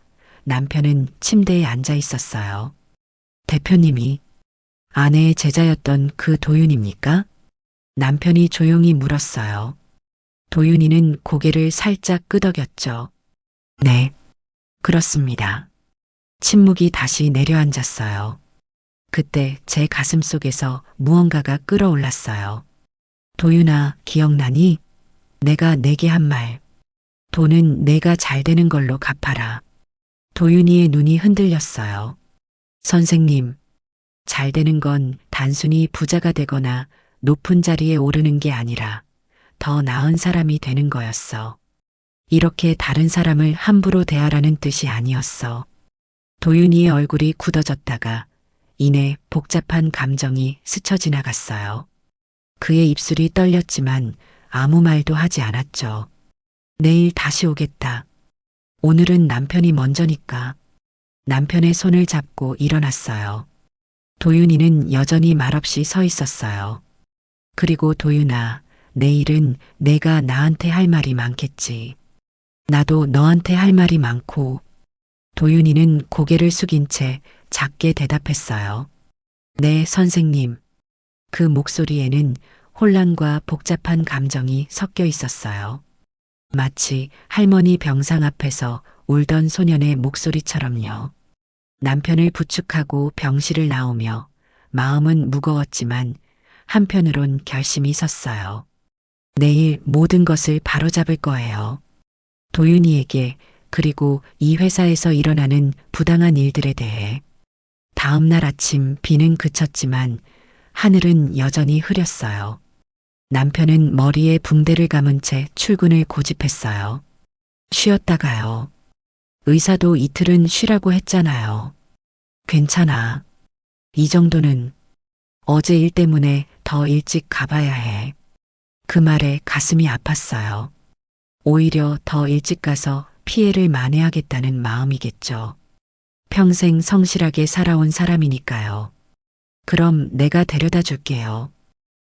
Speaker 1: 남편은 침대에 앉아 있었어요. 대표님이 아내의 제자였던 그 도윤입니까? 남편이 조용히 물었어요. 도윤이는 고개를 살짝 끄덕였죠. 네, 그렇습니다. 침묵이 다시 내려앉았어요. 그때 제 가슴 속에서 무언가가 끓어올랐어요. 도윤아, 기억나니? 내가 내게 한 말. 돈은 내가 잘 되는 걸로 갚아라. 도윤이의 눈이 흔들렸어요. 선생님, 잘 되는 건 단순히 부자가 되거나 높은 자리에 오르는 게 아니라 더 나은 사람이 되는 거였어. 이렇게 다른 사람을 함부로 대하라는 뜻이 아니었어. 도윤이의 얼굴이 굳어졌다가 이내 복잡한 감정이 스쳐 지나갔어요. 그의 입술이 떨렸지만 아무 말도 하지 않았죠. 내일 다시 오겠다. 오늘은 남편이 먼저니까. 남편의 손을 잡고 일어났어요. 도윤이는 여전히 말없이 서 있었어요. 그리고 도윤아, 내일은 내가 나한테 할 말이 많겠지. 나도 너한테 할 말이 많고. 도윤이는 고개를 숙인 채 작게 대답했어요. 네, 선생님. 그 목소리에는 혼란과 복잡한 감정이 섞여 있었어요. 마치 할머니 병상 앞에서 울던 소년의 목소리처럼요. 남편을 부축하고 병실을 나오며 마음은 무거웠지만 한편으론 결심이 섰어요. 내일 모든 것을 바로잡을 거예요. 도윤이에게 그리고 이 회사에서 일어나는 부당한 일들에 대해. 다음 날 아침 비는 그쳤지만 하늘은 여전히 흐렸어요. 남편은 머리에 붕대를 감은 채 출근을 고집했어요. 쉬었다가요. 의사도 이틀은 쉬라고 했잖아요. 괜찮아. 이 정도는. 어제 일 때문에 더 일찍 가봐야 해. 그 말에 가슴이 아팠어요. 오히려 더 일찍 가서 피해를 만회하겠다는 마음이겠죠. 평생 성실하게 살아온 사람이니까요. 그럼 내가 데려다 줄게요.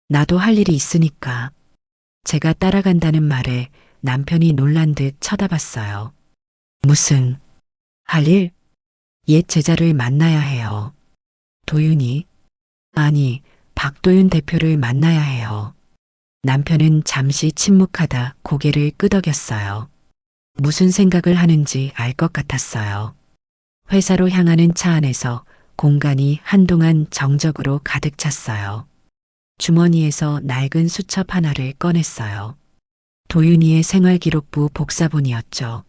Speaker 1: 나도 할 일이 있으니까. 제가 따라간다는 말에 남편이 놀란 듯 쳐다봤어요. 무슨, 할 일? 옛 제자를 만나야 해요. 도윤이? 아니, 박도윤 대표를 만나야 해요. 남편은 잠시 침묵하다 고개를 끄덕였어요. 무슨 생각을 하는지 알 것 같았어요. 회사로 향하는 차 안에서 공간이 한동안 정적으로 가득 찼어요. 주머니에서 낡은 수첩 하나를 꺼냈어요. 도윤이의 생활기록부 복사본이었죠.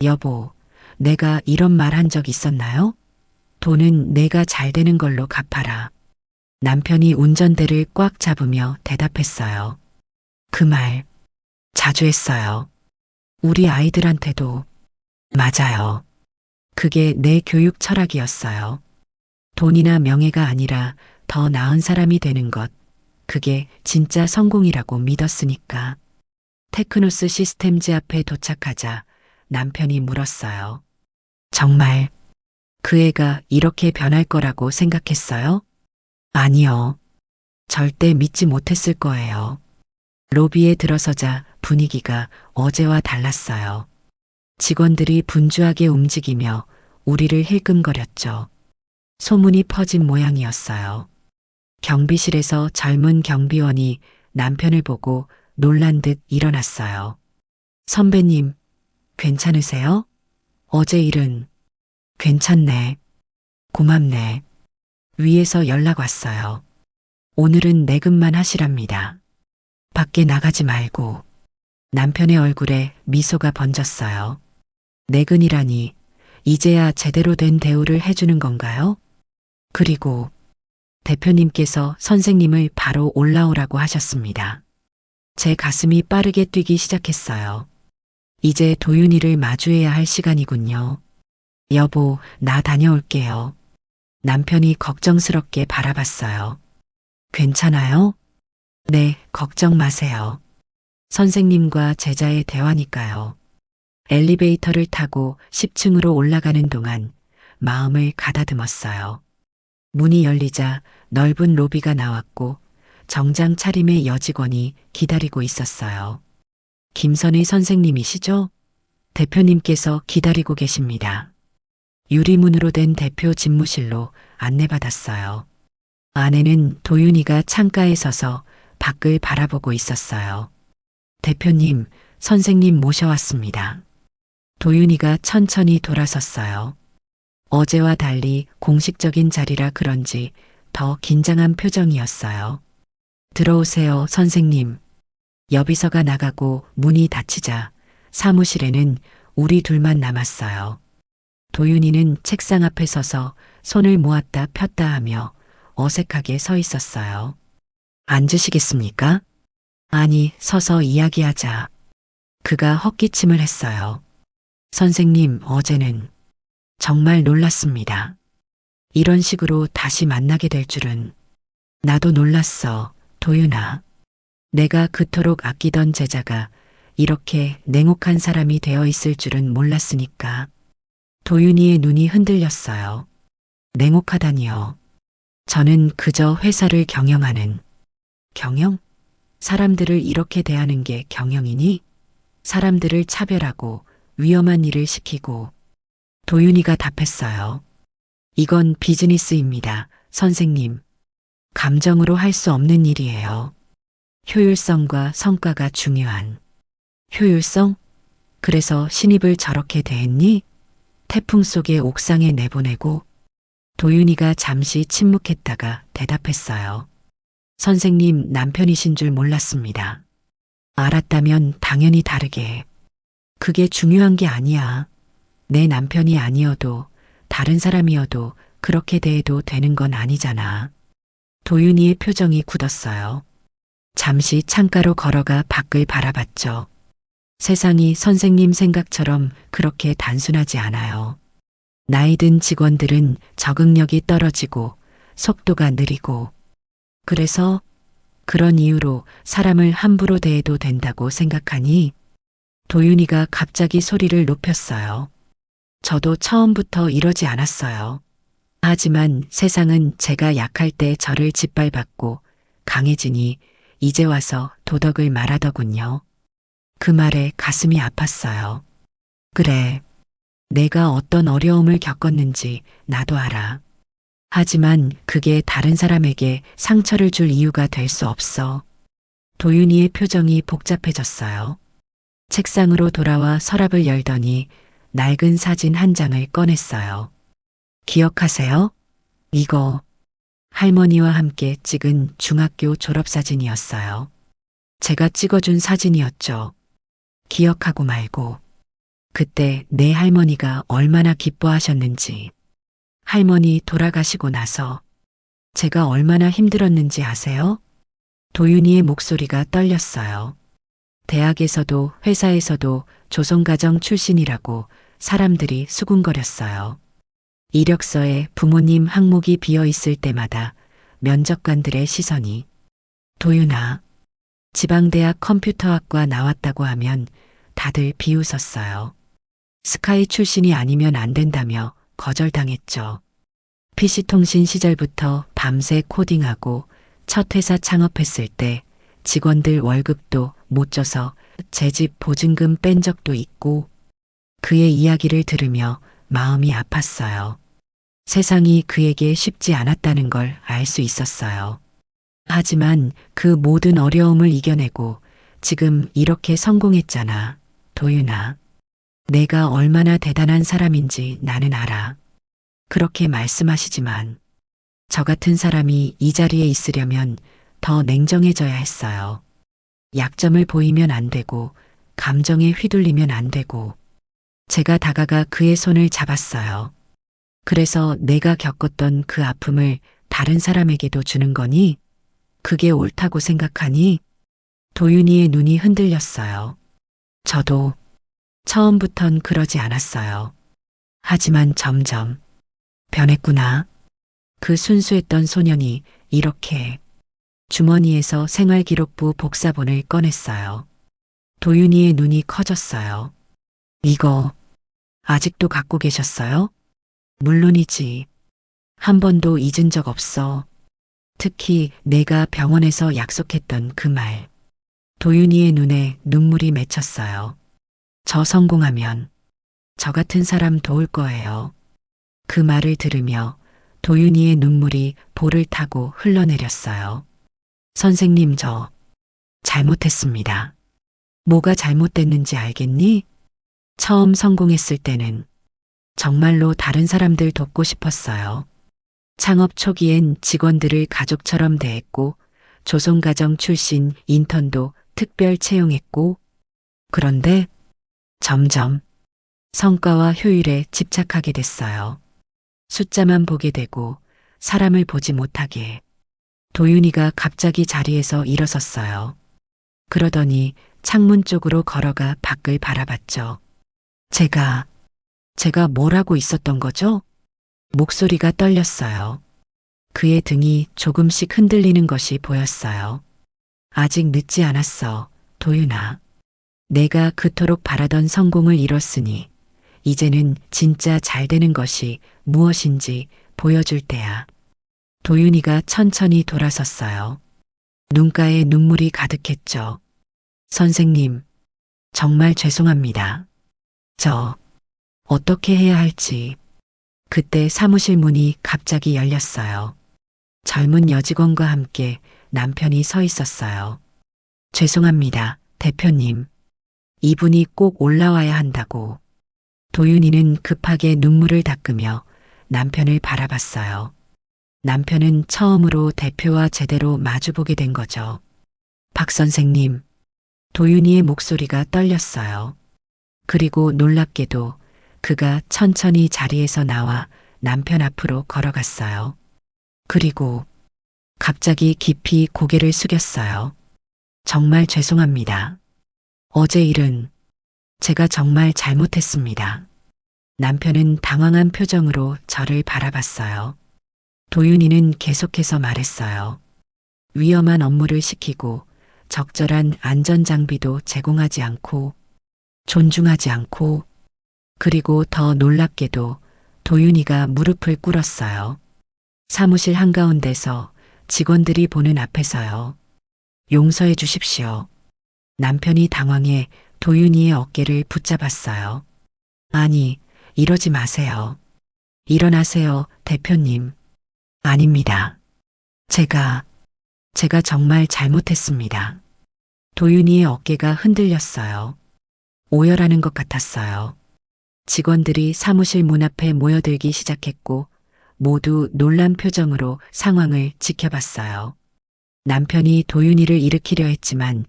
Speaker 1: 여보, 내가 이런 말 한 적 있었나요? 돈은 내가 잘 되는 걸로 갚아라. 남편이 운전대를 꽉 잡으며 대답했어요. 그 말 자주 했어요. 우리 아이들한테도. 맞아요. 그게 내 교육 철학이었어요. 돈이나 명예가 아니라 더 나은 사람이 되는 것. 그게 진짜 성공이라고 믿었으니까. 테크노스 시스템즈 앞에 도착하자 남편이 물었어요. 정말 그 애가 이렇게 변할 거라고 생각했어요? 아니요. 절대 믿지 못했을 거예요. 로비에 들어서자 분위기가 어제와 달랐어요. 직원들이 분주하게 움직이며 우리를 힐끔거렸죠. 소문이 퍼진 모양이었어요. 경비실에서 젊은 경비원이 남편을 보고 놀란 듯 일어났어요. 선배님, 괜찮으세요? 어제 일은 괜찮네. 고맙네. 위에서 연락 왔어요. 오늘은 내근만 하시랍니다. 밖에 나가지 말고. 남편의 얼굴에 미소가 번졌어요. 내근이라니 이제야 제대로 된 대우를 해주는 건가요? 그리고 대표님께서 선생님을 바로 올라오라고 하셨습니다. 제 가슴이 빠르게 뛰기 시작했어요. 이제 도윤이를 마주해야 할 시간이군요. 여보, 나 다녀올게요. 남편이 걱정스럽게 바라봤어요. 괜찮아요? 네, 걱정 마세요. 선생님과 제자의 대화니까요. 엘리베이터를 타고 10층으로 올라가는 동안 마음을 가다듬었어요. 문이 열리자 넓은 로비가 나왔고 정장 차림의 여직원이 기다리고 있었어요. 김선희 선생님이시죠? 대표님께서 기다리고 계십니다. 유리문으로 된 대표 집무실로 안내받았어요. 안에는 도윤이가 창가에 서서 밖을 바라보고 있었어요. 대표님, 선생님 모셔왔습니다. 도윤이가 천천히 돌아섰어요. 어제와 달리 공식적인 자리라 그런지 더 긴장한 표정이었어요. 들어오세요, 선생님. 여비서가 나가고 문이 닫히자 사무실에는 우리 둘만 남았어요. 도윤이는 책상 앞에 서서 손을 모았다 폈다 하며 어색하게 서 있었어요. 앉으시겠습니까? 아니, 서서 이야기하자. 그가 헛기침을 했어요. 선생님, 어제는 정말 놀랐습니다. 이런 식으로 다시 만나게 될 줄은. 나도 놀랐어, 도윤아. 내가 그토록 아끼던 제자가 이렇게 냉혹한 사람이 되어 있을 줄은 몰랐으니까. 도윤이의 눈이 흔들렸어요. 냉혹하다니요. 저는 그저 회사를 경영하는. 경영? 사람들을 이렇게 대하는 게 경영이니? 사람들을 차별하고 위험한 일을 시키고. 도윤이가 답했어요. 이건 비즈니스입니다, 선생님. 감정으로 할 수 없는 일이에요. 효율성과 성과가 중요한. 효율성? 그래서 신입을 저렇게 대했니? 태풍 속의 옥상에 내보내고. 도윤이가 잠시 침묵했다가 대답했어요. 선생님 남편이신 줄 몰랐습니다. 알았다면 당연히 다르게. 그게 중요한 게 아니야. 내 남편이 아니어도 다른 사람이어도 그렇게 대해도 되는 건 아니잖아. 도윤이의 표정이 굳었어요. 잠시 창가로 걸어가 밖을 바라봤죠. 세상이 선생님 생각처럼 그렇게 단순하지 않아요. 나이 든 직원들은 적응력이 떨어지고 속도가 느리고. 그래서 그런 이유로 사람을 함부로 대해도 된다고 생각하니? 도윤이가 갑자기 소리를 높였어요. 저도 처음부터 이러지 않았어요. 하지만 세상은 제가 약할 때 저를 짓밟았고 강해지니 이제 와서 도덕을 말하더군요. 그 말에 가슴이 아팠어요. 그래. 내가 어떤 어려움을 겪었는지 나도 알아. 하지만 그게 다른 사람에게 상처를 줄 이유가 될 수 없어. 도윤이의 표정이 복잡해졌어요. 책상으로 돌아와 서랍을 열더니 낡은 사진 한 장을 꺼냈어요. 기억하세요? 이거 할머니와 함께 찍은 중학교 졸업사진이었어요. 제가 찍어준 사진이었죠. 기억하고 말고. 그때 내 할머니가 얼마나 기뻐하셨는지. 할머니 돌아가시고 나서 제가 얼마나 힘들었는지 아세요? 도윤이의 목소리가 떨렸어요. 대학에서도 회사에서도 조선가정 출신이라고 사람들이 수군거렸어요. 이력서에 부모님 항목이 비어 있을 때마다 면접관들의 시선이 도윤아, 지방대학 컴퓨터학과 나왔다고 하면 다들 비웃었어요. 스카이 출신이 아니면 안 된다며 거절당했죠. PC통신 시절부터 밤새 코딩하고 첫 회사 창업했을 때 직원들 월급도 못 줘서 제 집 보증금 뺀 적도 있고 그의 이야기를 들으며 마음이 아팠어요. 세상이 그에게 쉽지 않았다는 걸 알 수 있었어요. 하지만 그 모든 어려움을 이겨내고 지금 이렇게 성공했잖아, 도윤아. 내가 얼마나 대단한 사람인지 나는 알아. 그렇게 말씀하시지만 저 같은 사람이 이 자리에 있으려면 더 냉정해져야 했어요. 약점을 보이면 안 되고 감정에 휘둘리면 안 되고 제가 다가가 그의 손을 잡았어요. 그래서 내가 겪었던 그 아픔을 다른 사람에게도 주는 거니? 그게 옳다고 생각하니? 도윤이의 눈이 흔들렸어요. 저도 처음부턴 그러지 않았어요. 하지만 점점 변했구나. 그 순수했던 소년이 이렇게 주머니에서 생활기록부 복사본을 꺼냈어요. 도윤이의 눈이 커졌어요. 이거 아직도 갖고 계셨어요? 물론이지. 한 번도 잊은 적 없어. 특히 내가 병원에서 약속했던 그 말. 도윤이의 눈에 눈물이 맺혔어요. 저 성공하면 저 같은 사람 도울 거예요. 그 말을 들으며 도윤이의 눈물이 볼을 타고 흘러내렸어요. 선생님, 저 잘못했습니다. 뭐가 잘못됐는지 알겠니? 처음 성공했을 때는 정말로 다른 사람들 돕고 싶었어요. 창업 초기엔 직원들을 가족처럼 대했고 조선가정 출신 인턴도 특별 채용했고 그런데 점점 성과와 효율에 집착하게 됐어요. 숫자만 보게 되고 사람을 보지 못하게. 도윤이가 갑자기 자리에서 일어섰어요. 그러더니 창문 쪽으로 걸어가 밖을 바라봤죠. 제가 뭘 하고 있었던 거죠? 목소리가 떨렸어요. 그의 등이 조금씩 흔들리는 것이 보였어요. 아직 늦지 않았어, 도윤아. 내가 그토록 바라던 성공을 이뤘으니 이제는 진짜 잘 되는 것이 무엇인지 보여줄 때야. 도윤이가 천천히 돌아섰어요. 눈가에 눈물이 가득했죠. 선생님, 정말 죄송합니다. 저 어떻게 해야 할지. 그때 사무실 문이 갑자기 열렸어요. 젊은 여직원과 함께 남편이 서 있었어요. 죄송합니다, 대표님. 이분이 꼭 올라와야 한다고. 도윤이는 급하게 눈물을 닦으며 남편을 바라봤어요. 남편은 처음으로 대표와 제대로 마주보게 된 거죠. 박 선생님, 도윤이의 목소리가 떨렸어요. 그리고 놀랍게도 그가 천천히 자리에서 나와 남편 앞으로 걸어갔어요. 그리고 갑자기 깊이 고개를 숙였어요. 정말 죄송합니다. 어제 일은 제가 정말 잘못했습니다. 남편은 당황한 표정으로 저를 바라봤어요. 도윤이는 계속해서 말했어요. 위험한 업무를 시키고 적절한 안전장비도 제공하지 않고 존중하지 않고, 그리고 더 놀랍게도 도윤이가 무릎을 꿇었어요. 사무실 한가운데서 직원들이 보는 앞에서요. 용서해 주십시오. 남편이 당황해 도윤이의 어깨를 붙잡았어요. 아니, 이러지 마세요. 일어나세요, 대표님. 아닙니다. 제가 정말 잘못했습니다. 도윤이의 어깨가 흔들렸어요. 오열하는 것 같았어요. 직원들이 사무실 문 앞에 모여들기 시작했고 모두 놀란 표정으로 상황을 지켜봤어요. 남편이 도윤이를 일으키려 했지만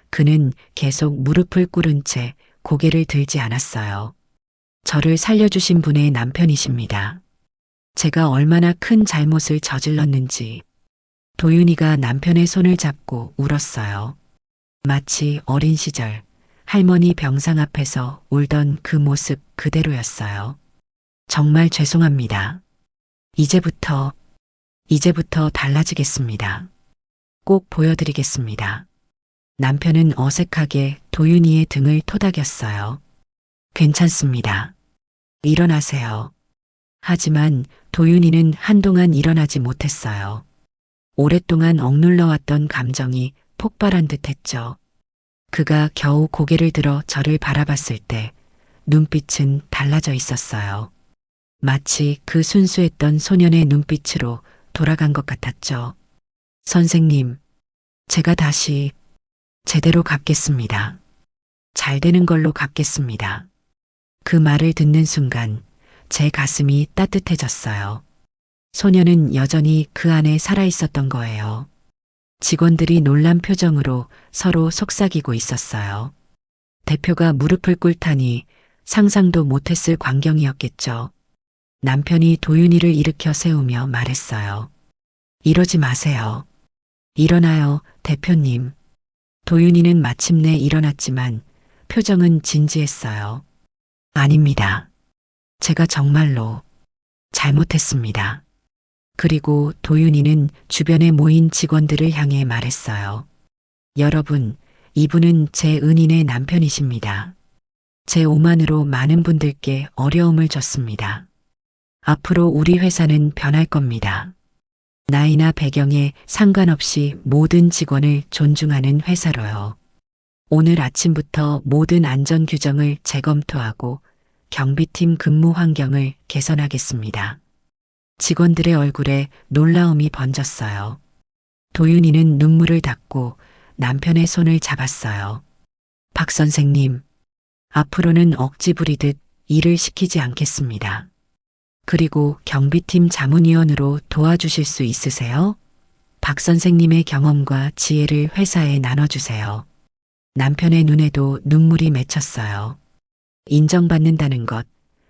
Speaker 1: 그는 계속 무릎을 꿇은 채 고개를 들지 않았어요. 저를 살려주신 분의 남편이십니다. 제가 얼마나 큰 잘못을 저질렀는지. 도윤이가 남편의 손을 잡고 울었어요. 마치 어린 시절 할머니 병상 앞에서 울던 그 모습 그대로였어요. 정말 죄송합니다. 이제부터 달라지겠습니다. 꼭 보여드리겠습니다. 남편은 어색하게 도윤이의 등을 토닥였어요. 괜찮습니다. 일어나세요. 하지만 도윤이는 한동안 일어나지 못했어요. 오랫동안 억눌러왔던 감정이 폭발한 듯 했죠. 그가 겨우 고개를 들어 저를 바라봤을 때 눈빛은 달라져 있었어요. 마치 그 순수했던 소년의 눈빛으로 돌아간 것 같았죠. 선생님, 제가 다시 제대로 갚겠습니다. 잘 되는 걸로 갚겠습니다. 그 말을 듣는 순간 제 가슴이 따뜻해졌어요. 소년은 여전히 그 안에 살아 있었던 거예요. 직원들이 놀란 표정으로 서로 속삭이고 있었어요. 대표가 무릎을 꿇다니 상상도 못했을 광경이었겠죠. 남편이 도윤이를 일으켜 세우며 말했어요. 이러지 마세요. 일어나요, 대표님. 도윤이는 마침내 일어났지만 표정은 진지했어요. 아닙니다. 제가 정말로 잘못했습니다. 그리고 도윤이는 주변에 모인 직원들을 향해 말했어요. 여러분, 이분은 제 은인의 남편이십니다. 제 오만으로 많은 분들께 어려움을 줬습니다. 앞으로 우리 회사는 변할 겁니다. 나이나 배경에 상관없이 모든 직원을 존중하는 회사로요. 오늘 아침부터 모든 안전 규정을 재검토하고 경비팀 근무 환경을 개선하겠습니다. 직원들의 얼굴에 놀라움이 번졌어요. 도윤이는 눈물을 닦고 남편의 손을 잡았어요. 박 선생님, 앞으로는 억지 부리듯 일을 시키지 않겠습니다. 그리고 경비팀 자문위원으로 도와주실 수 있으세요? 박 선생님의 경험과 지혜를 회사에 나눠주세요. 남편의 눈에도 눈물이 맺혔어요. 인정받는다는 것,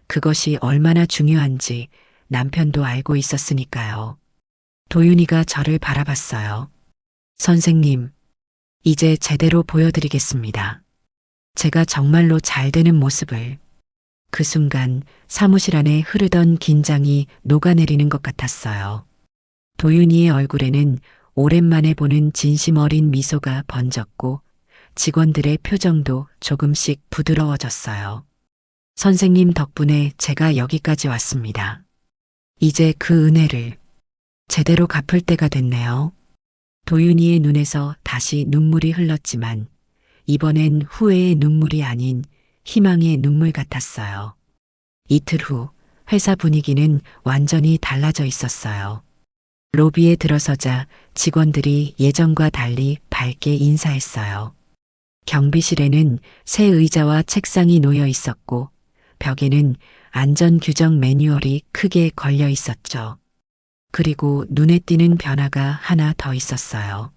Speaker 1: 그것이 얼마나 중요한지 남편도 알고 있었으니까요. 도윤이가 저를 바라봤어요. 선생님, 이제 제대로 보여드리겠습니다. 제가 정말로 잘 되는 모습을. 그 순간 사무실 안에 흐르던 긴장이 녹아내리는 것 같았어요. 도윤이의 얼굴에는 오랜만에 보는 진심 어린 미소가 번졌고 직원들의 표정도 조금씩 부드러워졌어요. 선생님 덕분에 제가 여기까지 왔습니다. 이제 그 은혜를 제대로 갚을 때가 됐네요. 도윤이의 눈에서 다시 눈물이 흘렀지만 이번엔 후회의 눈물이 아닌 희망의 눈물 같았어요. 이틀 후 회사 분위기는 완전히 달라져 있었어요. 로비에 들어서자 직원들이 예전과 달리 밝게 인사했어요. 경비실에는 새 의자와 책상이 놓여 있었고 벽에는 안전규정 매뉴얼이 크게 걸려 있었죠. 그리고 눈에 띄는 변화가 하나 더 있었어요.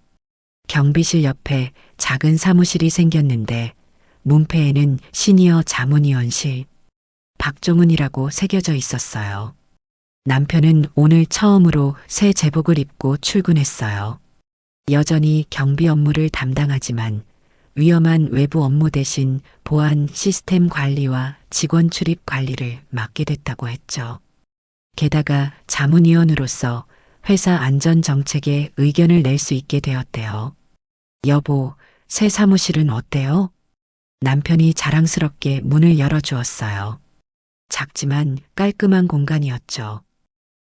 Speaker 1: 경비실 옆에 작은 사무실이 생겼는데 문패에는 시니어 자문위원실 박종훈이라고 새겨져 있었어요. 남편은 오늘 처음으로 새 제복을 입고 출근했어요. 여전히 경비 업무를 담당하지만 위험한 외부 업무 대신 보안 시스템 관리와 직원 출입 관리를 맡게 됐다고 했죠. 게다가 자문위원으로서 회사 안전 정책에 의견을 낼 수 있게 되었대요. 여보, 새 사무실은 어때요? 남편이 자랑스럽게 문을 열어주었어요. 작지만 깔끔한 공간이었죠.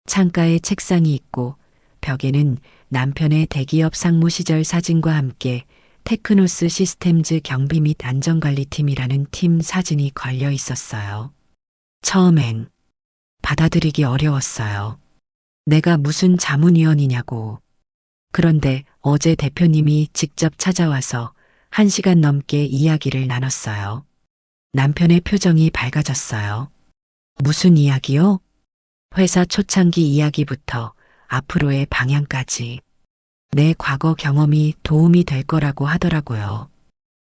Speaker 1: 창가에 책상이 있고 벽에는 남편의 대기업 상무 시절 사진과 함께 테크노스 시스템즈 경비 및 안전관리팀이라는 팀 사진이 걸려 있었어요. 처음엔 받아들이기 어려웠어요. 내가 무슨 자문위원이냐고. 그런데 어제 대표님이 직접 찾아와서 1시간 넘게 이야기를 나눴어요. 남편의 표정이 밝아졌어요. 무슨 이야기요? 회사 초창기 이야기부터 앞으로의 방향까지. 내 과거 경험이 도움이 될 거라고 하더라고요.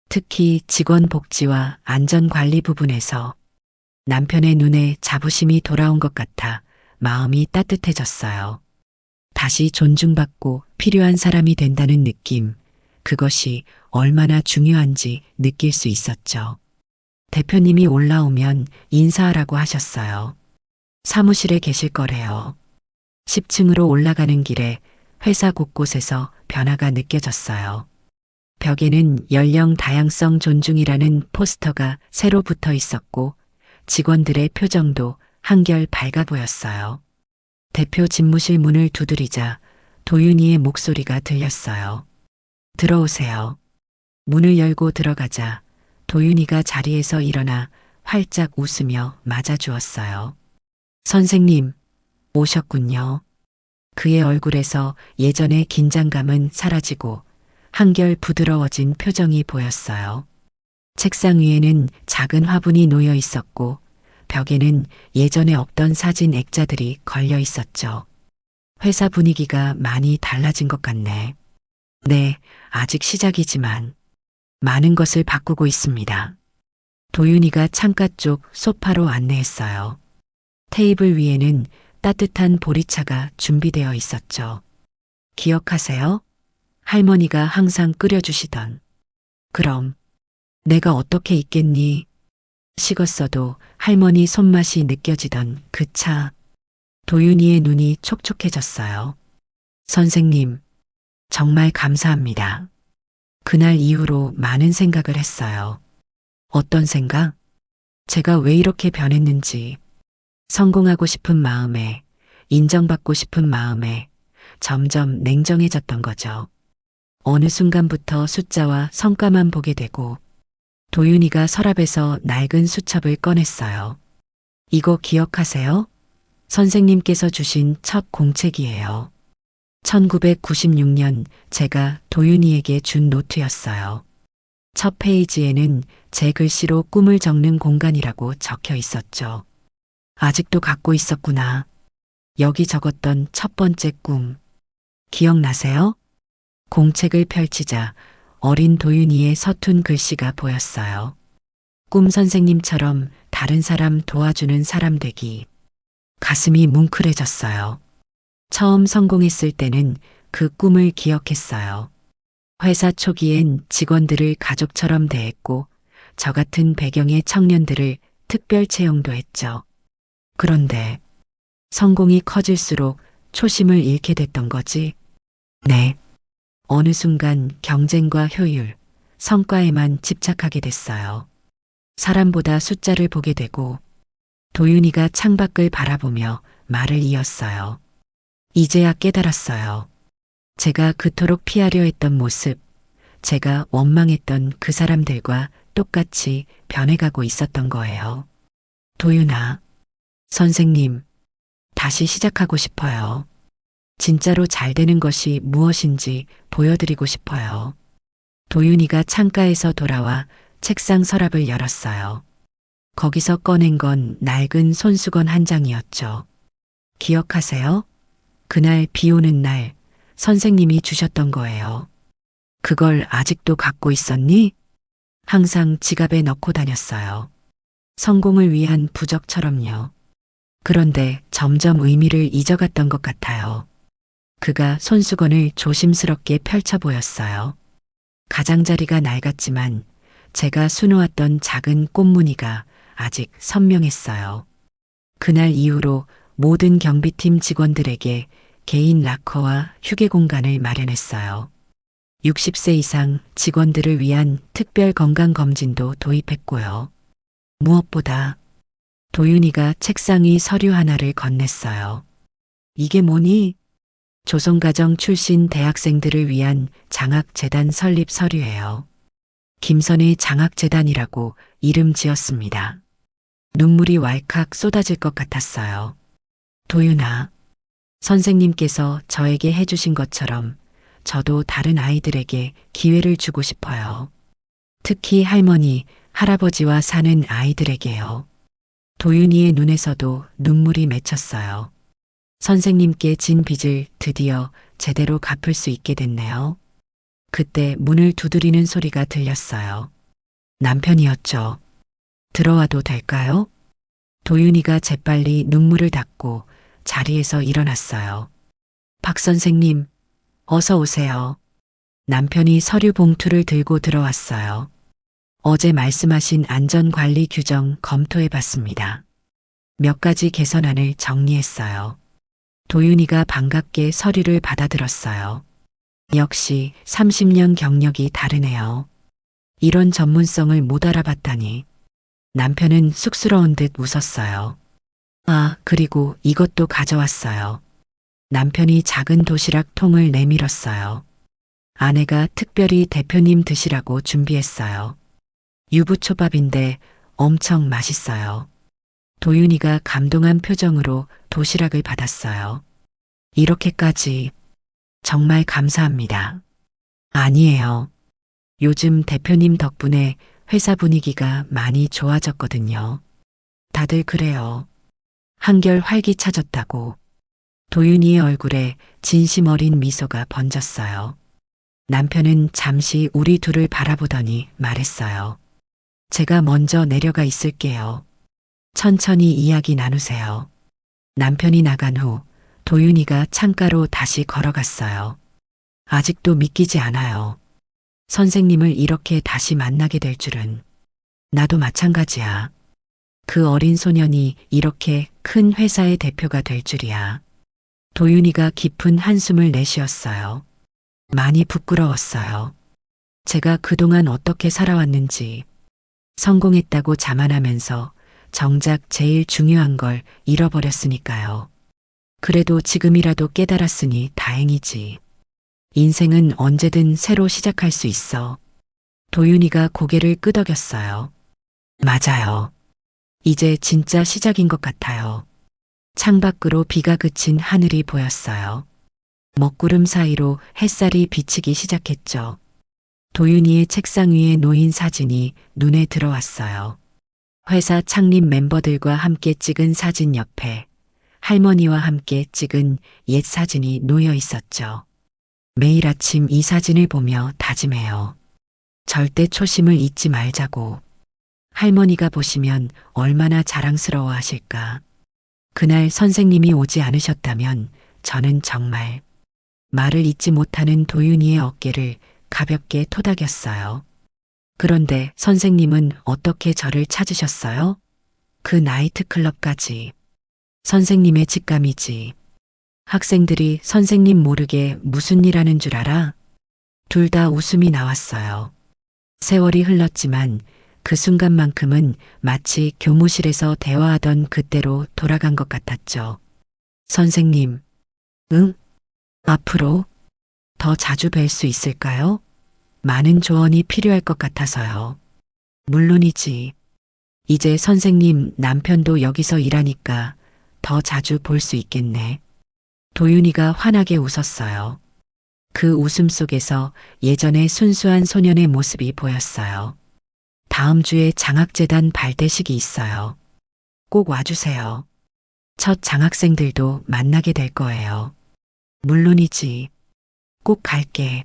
Speaker 1: 특히 직원 복지와 안전관리 부분에서 남편의 눈에 자부심이 돌아온 것 같아 마음이 따뜻해졌어요. 다시 존중받고 필요한 사람이 된다는 느낌, 그것이 얼마나 중요한지 느낄 수 있었죠. 대표님이 올라오면 인사하라고 하셨어요. 사무실에 계실 거래요. 10층으로 올라가는 길에 회사 곳곳에서 변화가 느껴졌어요. 벽에는 연령 다양성 존중이라는 포스터가 새로 붙어 있었고 직원들의 표정도 한결 밝아 보였어요. 대표 집무실 문을 두드리자 도윤이의 목소리가 들렸어요. 들어오세요. 문을 열고 들어가자 도윤이가 자리에서 일어나 활짝 웃으며 맞아주었어요. 선생님, 오셨군요. 그의 얼굴에서 예전의 긴장감은 사라지고 한결 부드러워진 표정이 보였어요. 책상 위에는 작은 화분이 놓여 있었고 벽에는 예전에 없던 사진 액자들이 걸려 있었죠. 회사 분위기가 많이 달라진 것 같네. 네, 아직 시작이지만 많은 것을 바꾸고 있습니다. 도윤이가 창가 쪽 소파로 안내했어요. 테이블 위에는 따뜻한 보리차가 준비되어 있었죠. 기억하세요? 할머니가 항상 끓여주시던. 그럼 내가 어떻게 있겠니? 식었어도 할머니 손맛이 느껴지던 그 차. 도윤이의 눈이 촉촉해졌어요. 선생님, 정말 감사합니다. 그날 이후로 많은 생각을 했어요. 어떤 생각? 제가 왜 이렇게 변했는지. 성공하고 싶은 마음에, 인정받고 싶은 마음에 점점 냉정해졌던 거죠. 어느 순간부터 숫자와 성과만 보게 되고 도윤이가 서랍에서 낡은 수첩을 꺼냈어요. 이거 기억하세요? 선생님께서 주신 첫 공책이에요. 1996년 제가 도윤이에게 준 노트였어요. 첫 페이지에는 제 글씨로 꿈을 적는 공간이라고 적혀 있었죠. 아직도 갖고 있었구나. 여기 적었던 첫 번째 꿈. 기억나세요? 공책을 펼치자 어린 도윤이의 서툰 글씨가 보였어요. 꿈 선생님처럼 다른 사람 도와주는 사람 되기. 가슴이 뭉클해졌어요. 처음 성공했을 때는 그 꿈을 기억했어요. 회사 초기엔 직원들을 가족처럼 대했고 저 같은 배경의 청년들을 특별 채용도 했죠. 그런데 성공이 커질수록 초심을 잃게 됐던 거지. 네. 어느 순간 경쟁과 효율, 성과에만 집착하게 됐어요. 사람보다 숫자를 보게 되고 도윤이가 창밖을 바라보며 말을 이었어요. 이제야 깨달았어요. 제가 그토록 피하려 했던 모습, 제가 원망했던 그 사람들과 똑같이 변해가고 있었던 거예요. 도윤아, 선생님, 다시 시작하고 싶어요. 진짜로 잘 되는 것이 무엇인지 보여드리고 싶어요. 도윤이가 창가에서 돌아와 책상 서랍을 열었어요. 거기서 꺼낸 건 낡은 손수건 한 장이었죠. 기억하세요? 그날 비 오는 날 선생님이 주셨던 거예요. 그걸 아직도 갖고 있었니? 항상 지갑에 넣고 다녔어요. 성공을 위한 부적처럼요. 그런데 점점 의미를 잊어갔던 것 같아요. 그가 손수건을 조심스럽게 펼쳐 보였어요. 가장자리가 낡았지만 제가 수놓았던 작은 꽃무늬가 아직 선명했어요. 그날 이후로 모든 경비팀 직원들에게 개인 락커와 휴게 공간을 마련했어요. 60세 이상 직원들을 위한 특별 건강검진도 도입했고요. 무엇보다 도윤이가 책상 위 서류 하나를 건넸어요. 이게 뭐니? 조선가정 출신 대학생들을 위한 장학재단 설립 서류예요. 김선의 장학재단이라고 이름 지었습니다. 눈물이 왈칵 쏟아질 것 같았어요. 도윤아, 선생님께서 저에게 해주신 것처럼 저도 다른 아이들에게 기회를 주고 싶어요. 특히 할머니, 할아버지와 사는 아이들에게요. 도윤이의 눈에서도 눈물이 맺혔어요. 선생님께 진 빚을 드디어 제대로 갚을 수 있게 됐네요. 그때 문을 두드리는 소리가 들렸어요. 남편이었죠. 들어와도 될까요? 도윤이가 재빨리 눈물을 닦고 자리에서 일어났어요. 박 선생님, 어서 오세요. 남편이 서류 봉투를 들고 들어왔어요. 어제 말씀하신 안전관리 규정 검토해 봤습니다. 몇 가지 개선안을 정리했어요. 도윤이가 반갑게 서류를 받아들었어요. 역시 30년 경력이 다르네요. 이런 전문성을 못 알아봤다니. 남편은 쑥스러운 듯 웃었어요. 아, 그리고 이것도 가져왔어요. 남편이 작은 도시락 통을 내밀었어요. 아내가 특별히 대표님 드시라고 준비했어요. 유부초밥인데 엄청 맛있어요. 도윤이가 감동한 표정으로 도시락을 받았어요. 이렇게까지 정말 감사합니다. 아니에요. 요즘 대표님 덕분에 회사 분위기가 많이 좋아졌거든요. 다들 그래요. 한결 활기차졌다고. 도윤이의 얼굴에 진심 어린 미소가 번졌어요. 남편은 잠시 우리 둘을 바라보더니 말했어요. 제가 먼저 내려가 있을게요. 천천히 이야기 나누세요. 남편이 나간 후 도윤이가 창가로 다시 걸어갔어요. 아직도 믿기지 않아요. 선생님을 이렇게 다시 만나게 될 줄은. 나도 마찬가지야. 그 어린 소년이 이렇게 큰 회사의 대표가 될 줄이야. 도윤이가 깊은 한숨을 내쉬었어요. 많이 부끄러웠어요. 제가 그동안 어떻게 살아왔는지, 성공했다고 자만하면서 정작 제일 중요한 걸 잃어버렸으니까요. 그래도 지금이라도 깨달았으니 다행이지. 인생은 언제든 새로 시작할 수 있어. 도윤이가 고개를 끄덕였어요. 맞아요. 이제 진짜 시작인 것 같아요. 창밖으로 비가 그친 하늘이 보였어요. 먹구름 사이로 햇살이 비치기 시작했죠. 도윤이의 책상 위에 놓인 사진이 눈에 들어왔어요. 회사 창립 멤버들과 함께 찍은 사진 옆에 할머니와 함께 찍은 옛 사진이 놓여 있었죠. 매일 아침 이 사진을 보며 다짐해요. 절대 초심을 잊지 말자고. 할머니가 보시면 얼마나 자랑스러워 하실까. 그날 선생님이 오지 않으셨다면 저는 정말 말을 잇지 못하는 도윤이의 어깨를 가볍게 토닥였어요. 그런데 선생님은 어떻게 저를 찾으셨어요? 그 나이트클럽까지. 선생님의 직감이지. 학생들이 선생님 모르게 무슨 일 하는 줄 알아? 둘 다 웃음이 나왔어요. 세월이 흘렀지만 그 순간만큼은 마치 교무실에서 대화하던 그때로 돌아간 것 같았죠. 선생님, 응? 앞으로 더 자주 뵐 수 있을까요? 많은 조언이 필요할 것 같아서요. 물론이지. 이제 선생님 남편도 여기서 일하니까 더 자주 볼 수 있겠네. 도윤이가 환하게 웃었어요. 그 웃음 속에서 예전의 순수한 소년의 모습이 보였어요. 다음 주에 장학재단 발대식이 있어요. 꼭 와주세요. 첫 장학생들도 만나게 될 거예요. 물론이지. 꼭 갈게.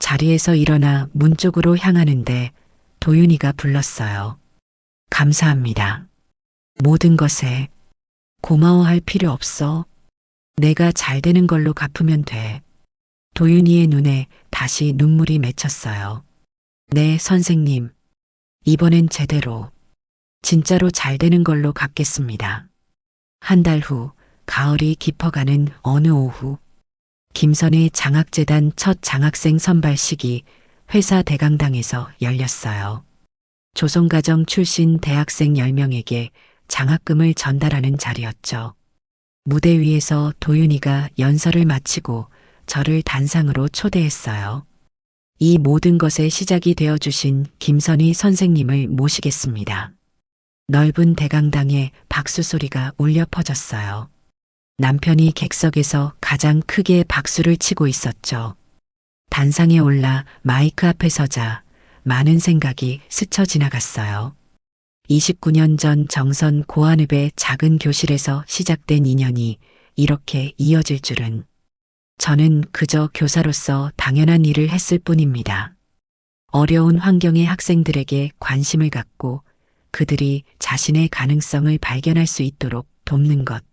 Speaker 1: 자리에서 일어나 문 쪽으로 향하는데 도윤이가 불렀어요. 감사합니다. 모든 것에 고마워할 필요 없어. 내가 잘 되는 걸로 갚으면 돼. 도윤이의 눈에 다시 눈물이 맺혔어요. 네, 선생님. 이번엔 제대로, 진짜로 잘 되는 걸로 갚겠습니다. 한 달 후, 가을이 깊어가는 어느 오후, 김선의 장학재단 첫 장학생 선발식이 회사 대강당에서 열렸어요. 조선가정 출신 대학생 10명에게 장학금을 전달하는 자리였죠. 무대 위에서 도윤이가 연설을 마치고 저를 단상으로 초대했어요. 이 모든 것의 시작이 되어주신 김선희 선생님을 모시겠습니다. 넓은 대강당에 박수 소리가 울려 퍼졌어요. 남편이 객석에서 가장 크게 박수를 치고 있었죠. 단상에 올라 마이크 앞에 서자 많은 생각이 스쳐 지나갔어요. 29년 전 정선 고한읍의 작은 교실에서 시작된 인연이 이렇게 이어질 줄은. 저는 그저 교사로서 당연한 일을 했을 뿐입니다. 어려운 환경의 학생들에게 관심을 갖고 그들이 자신의 가능성을 발견할 수 있도록 돕는 것.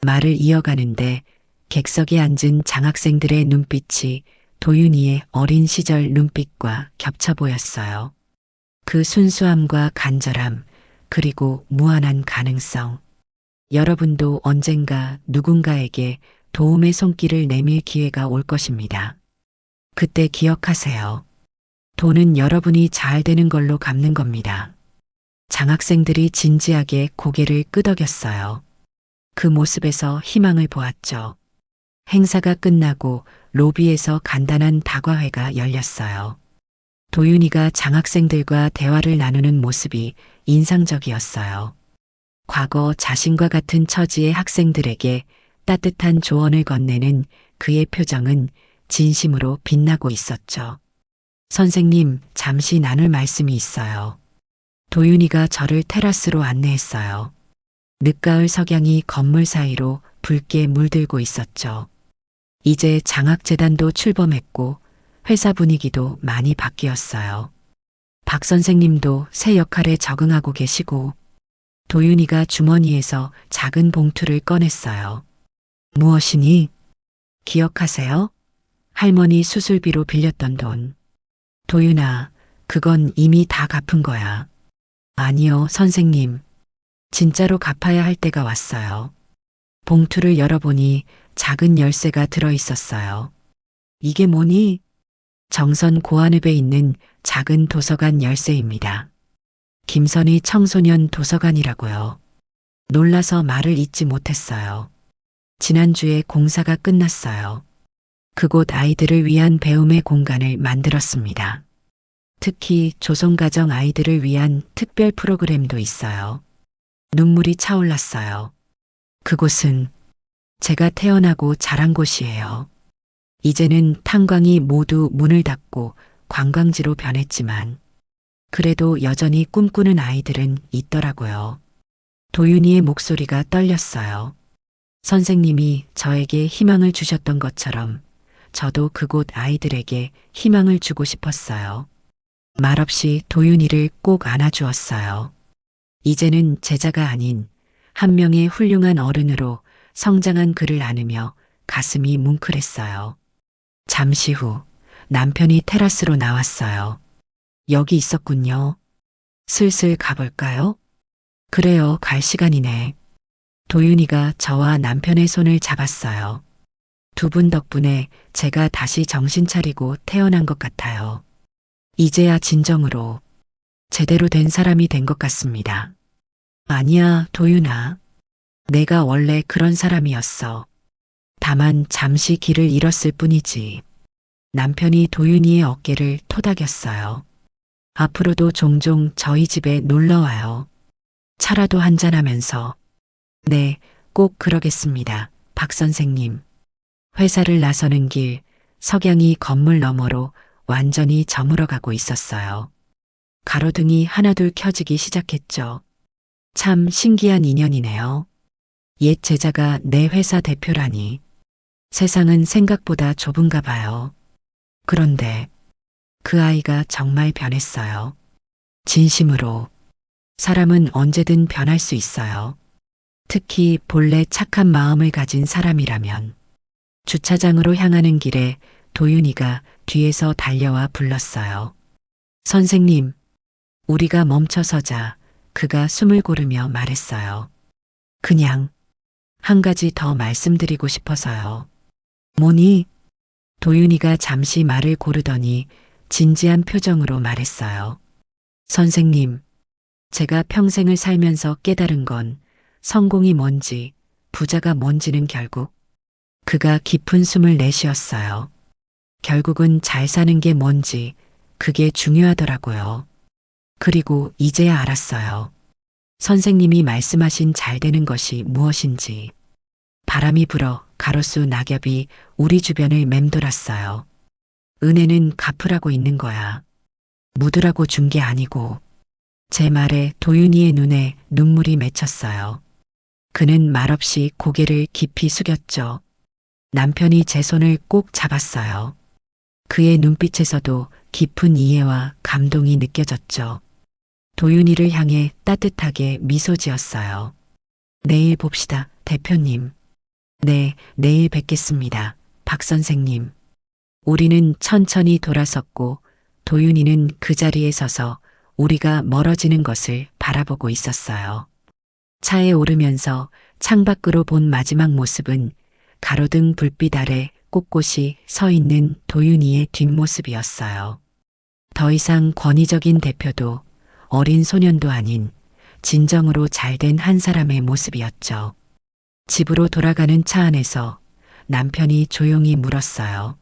Speaker 1: 말을 이어가는데 객석에 앉은 장학생들의 눈빛이 도윤이의 어린 시절 눈빛과 겹쳐 보였어요. 그 순수함과 간절함, 그리고 무한한 가능성. 여러분도 언젠가 누군가에게 도움의 손길을 내밀 기회가 올 것입니다. 그때 기억하세요. 돈은 여러분이 잘 되는 걸로 갚는 겁니다. 장학생들이 진지하게 고개를 끄덕였어요. 그 모습에서 희망을 보았죠. 행사가 끝나고 로비에서 간단한 다과회가 열렸어요. 도윤이가 장학생들과 대화를 나누는 모습이 인상적이었어요. 과거 자신과 같은 처지의 학생들에게 따뜻한 조언을 건네는 그의 표정은 진심으로 빛나고 있었죠. 선생님, 잠시 나눌 말씀이 있어요. 도윤이가 저를 테라스로 안내했어요. 늦가을 석양이 건물 사이로 붉게 물들고 있었죠. 이제 장학재단도 출범했고 회사 분위기도 많이 바뀌었어요. 박 선생님도 새 역할에 적응하고 계시고. 도윤이가 주머니에서 작은 봉투를 꺼냈어요. 무엇이니? 기억하세요? 할머니 수술비로 빌렸던 돈. 도윤아, 그건 이미 다 갚은 거야. 아니요, 선생님. 진짜로 갚아야 할 때가 왔어요. 봉투를 열어보니 작은 열쇠가 들어있었어요. 이게 뭐니? 정선 고한읍에 있는 작은 도서관 열쇠입니다. 김선희 청소년 도서관이라고요. 놀라서 말을 잇지 못했어요. 지난주에 공사가 끝났어요. 그곳 아이들을 위한 배움의 공간을 만들었습니다. 특히 조선가정 아이들을 위한 특별 프로그램도 있어요. 눈물이 차올랐어요. 그곳은 제가 태어나고 자란 곳이에요. 이제는 탄광이 모두 문을 닫고 관광지로 변했지만 그래도 여전히 꿈꾸는 아이들은 있더라고요. 도윤이의 목소리가 떨렸어요. 선생님이 저에게 희망을 주셨던 것처럼 저도 그곳 아이들에게 희망을 주고 싶었어요. 말없이 도윤이를 꼭 안아주었어요. 이제는 제자가 아닌 한 명의 훌륭한 어른으로 성장한 그를 안으며 가슴이 뭉클했어요. 잠시 후 남편이 테라스로 나왔어요. 여기 있었군요. 슬슬 가볼까요? 그래요, 갈 시간이네. 도윤이가 저와 남편의 손을 잡았어요. 두 분 덕분에 제가 다시 정신 차리고 태어난 것 같아요. 이제야 진정으로 제대로 된 사람이 된 것 같습니다. 아니야, 도윤아. 내가 원래 그런 사람이었어. 다만 잠시 길을 잃었을 뿐이지. 남편이 도윤이의 어깨를 토닥였어요. 앞으로도 종종 저희 집에 놀러와요. 차라도 한잔하면서. 네, 꼭 그러겠습니다, 박 선생님. 회사를 나서는 길, 석양이 건물 너머로 완전히 저물어가고 있었어요. 가로등이 하나둘 켜지기 시작했죠. 참 신기한 인연이네요. 옛 제자가 내 회사 대표라니. 세상은 생각보다 좁은가 봐요. 그런데 그 아이가 정말 변했어요. 진심으로. 사람은 언제든 변할 수 있어요. 특히 본래 착한 마음을 가진 사람이라면. 주차장으로 향하는 길에 도윤이가 뒤에서 달려와 불렀어요. 선생님, 우리가 멈춰서자. 그가 숨을 고르며 말했어요. 그냥 한 가지 더 말씀드리고 싶어서요. 뭐니? 도윤이가 잠시 말을 고르더니 진지한 표정으로 말했어요. 선생님, 제가 평생을 살면서 깨달은 건 성공이 뭔지, 부자가 뭔지는 결국 그가 깊은 숨을 내쉬었어요. 결국은 잘 사는 게 뭔지 그게 중요하더라고요. 그리고 이제야 알았어요. 선생님이 말씀하신 잘 되는 것이 무엇인지. 바람이 불어 가로수 낙엽이 우리 주변을 맴돌았어요. 은혜는 갚으라고 있는 거야. 묻으라고 준 게 아니고. 제 말에 도윤이의 눈에 눈물이 맺혔어요. 그는 말없이 고개를 깊이 숙였죠. 남편이 제 손을 꼭 잡았어요. 그의 눈빛에서도 깊은 이해와 감동이 느껴졌죠. 도윤이를 향해 따뜻하게 미소 지었어요. 내일 봅시다, 대표님. 네, 내일 뵙겠습니다, 박 선생님. 우리는 천천히 돌아섰고 도윤이는 그 자리에 서서 우리가 멀어지는 것을 바라보고 있었어요. 차에 오르면서 창밖으로 본 마지막 모습은 가로등 불빛 아래 꼿꼿이 서 있는 도윤이의 뒷모습이었어요. 더 이상 권위적인 대표도 어린 소년도 아닌 진정으로 잘된 한 사람의 모습이었죠. 집으로 돌아가는 차 안에서 남편이 조용히 물었어요.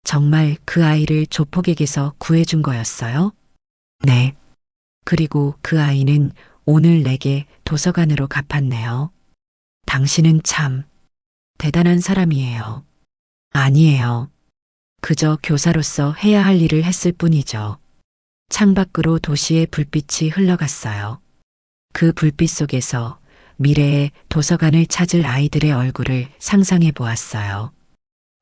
Speaker 1: 정말 그 아이를 조폭에게서 구해준 거였어요? 네. 그리고 그 아이는 오늘 내게 도서관으로 갚았네요. 당신은 참 대단한 사람이에요. 아니에요. 그저 교사로서 해야 할 일을 했을 뿐이죠. 창밖으로 도시의 불빛이 흘러갔어요. 그 불빛 속에서 미래의 도서관을 찾을 아이들의 얼굴을 상상해 보았어요.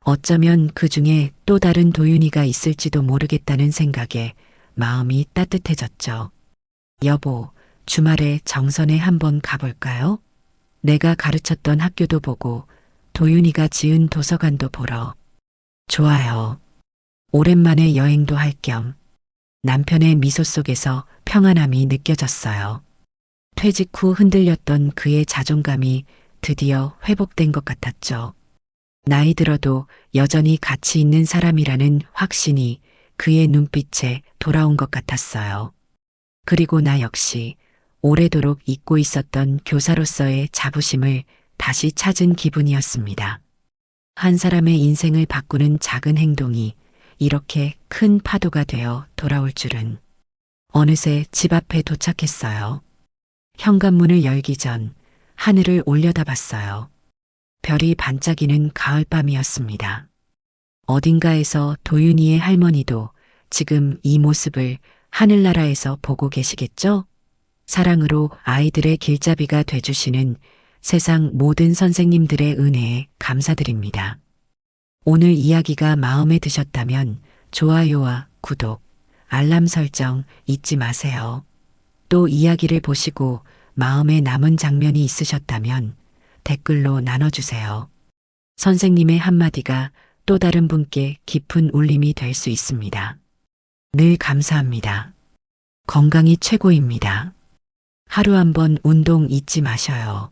Speaker 1: 어쩌면 그 중에 또 다른 도윤이가 있을지도 모르겠다는 생각에 마음이 따뜻해졌죠. 여보, 주말에 정선에 한번 가볼까요? 내가 가르쳤던 학교도 보고 도윤이가 지은 도서관도 보러. 좋아요. 오랜만에 여행도 할 겸. 남편의 미소 속에서 평안함이 느껴졌어요. 퇴직 후 흔들렸던 그의 자존감이 드디어 회복된 것 같았죠. 나이 들어도 여전히 가치 있는 사람이라는 확신이 그의 눈빛에 돌아온 것 같았어요. 그리고 나 역시 오래도록 잊고 있었던 교사로서의 자부심을 다시 찾은 기분이었습니다. 한 사람의 인생을 바꾸는 작은 행동이 이렇게 큰 파도가 되어 돌아올 줄은. 어느새 집 앞에 도착했어요. 현관문을 열기 전 하늘을 올려다봤어요. 별이 반짝이는 가을밤이었습니다. 어딘가에서 도윤이의 할머니도 지금 이 모습을 하늘나라에서 보고 계시겠죠? 사랑으로 아이들의 길잡이가 돼주시는 세상 모든 선생님들의 은혜에 감사드립니다. 오늘 이야기가 마음에 드셨다면 좋아요와 구독, 알람 설정 잊지 마세요. 또 이야기를 보시고 마음에 남은 장면이 있으셨다면 댓글로 나눠주세요. 선생님의 한마디가 또 다른 분께 깊은 울림이 될 수 있습니다. 늘 감사합니다. 건강이 최고입니다. 하루 한번 운동 잊지 마셔요.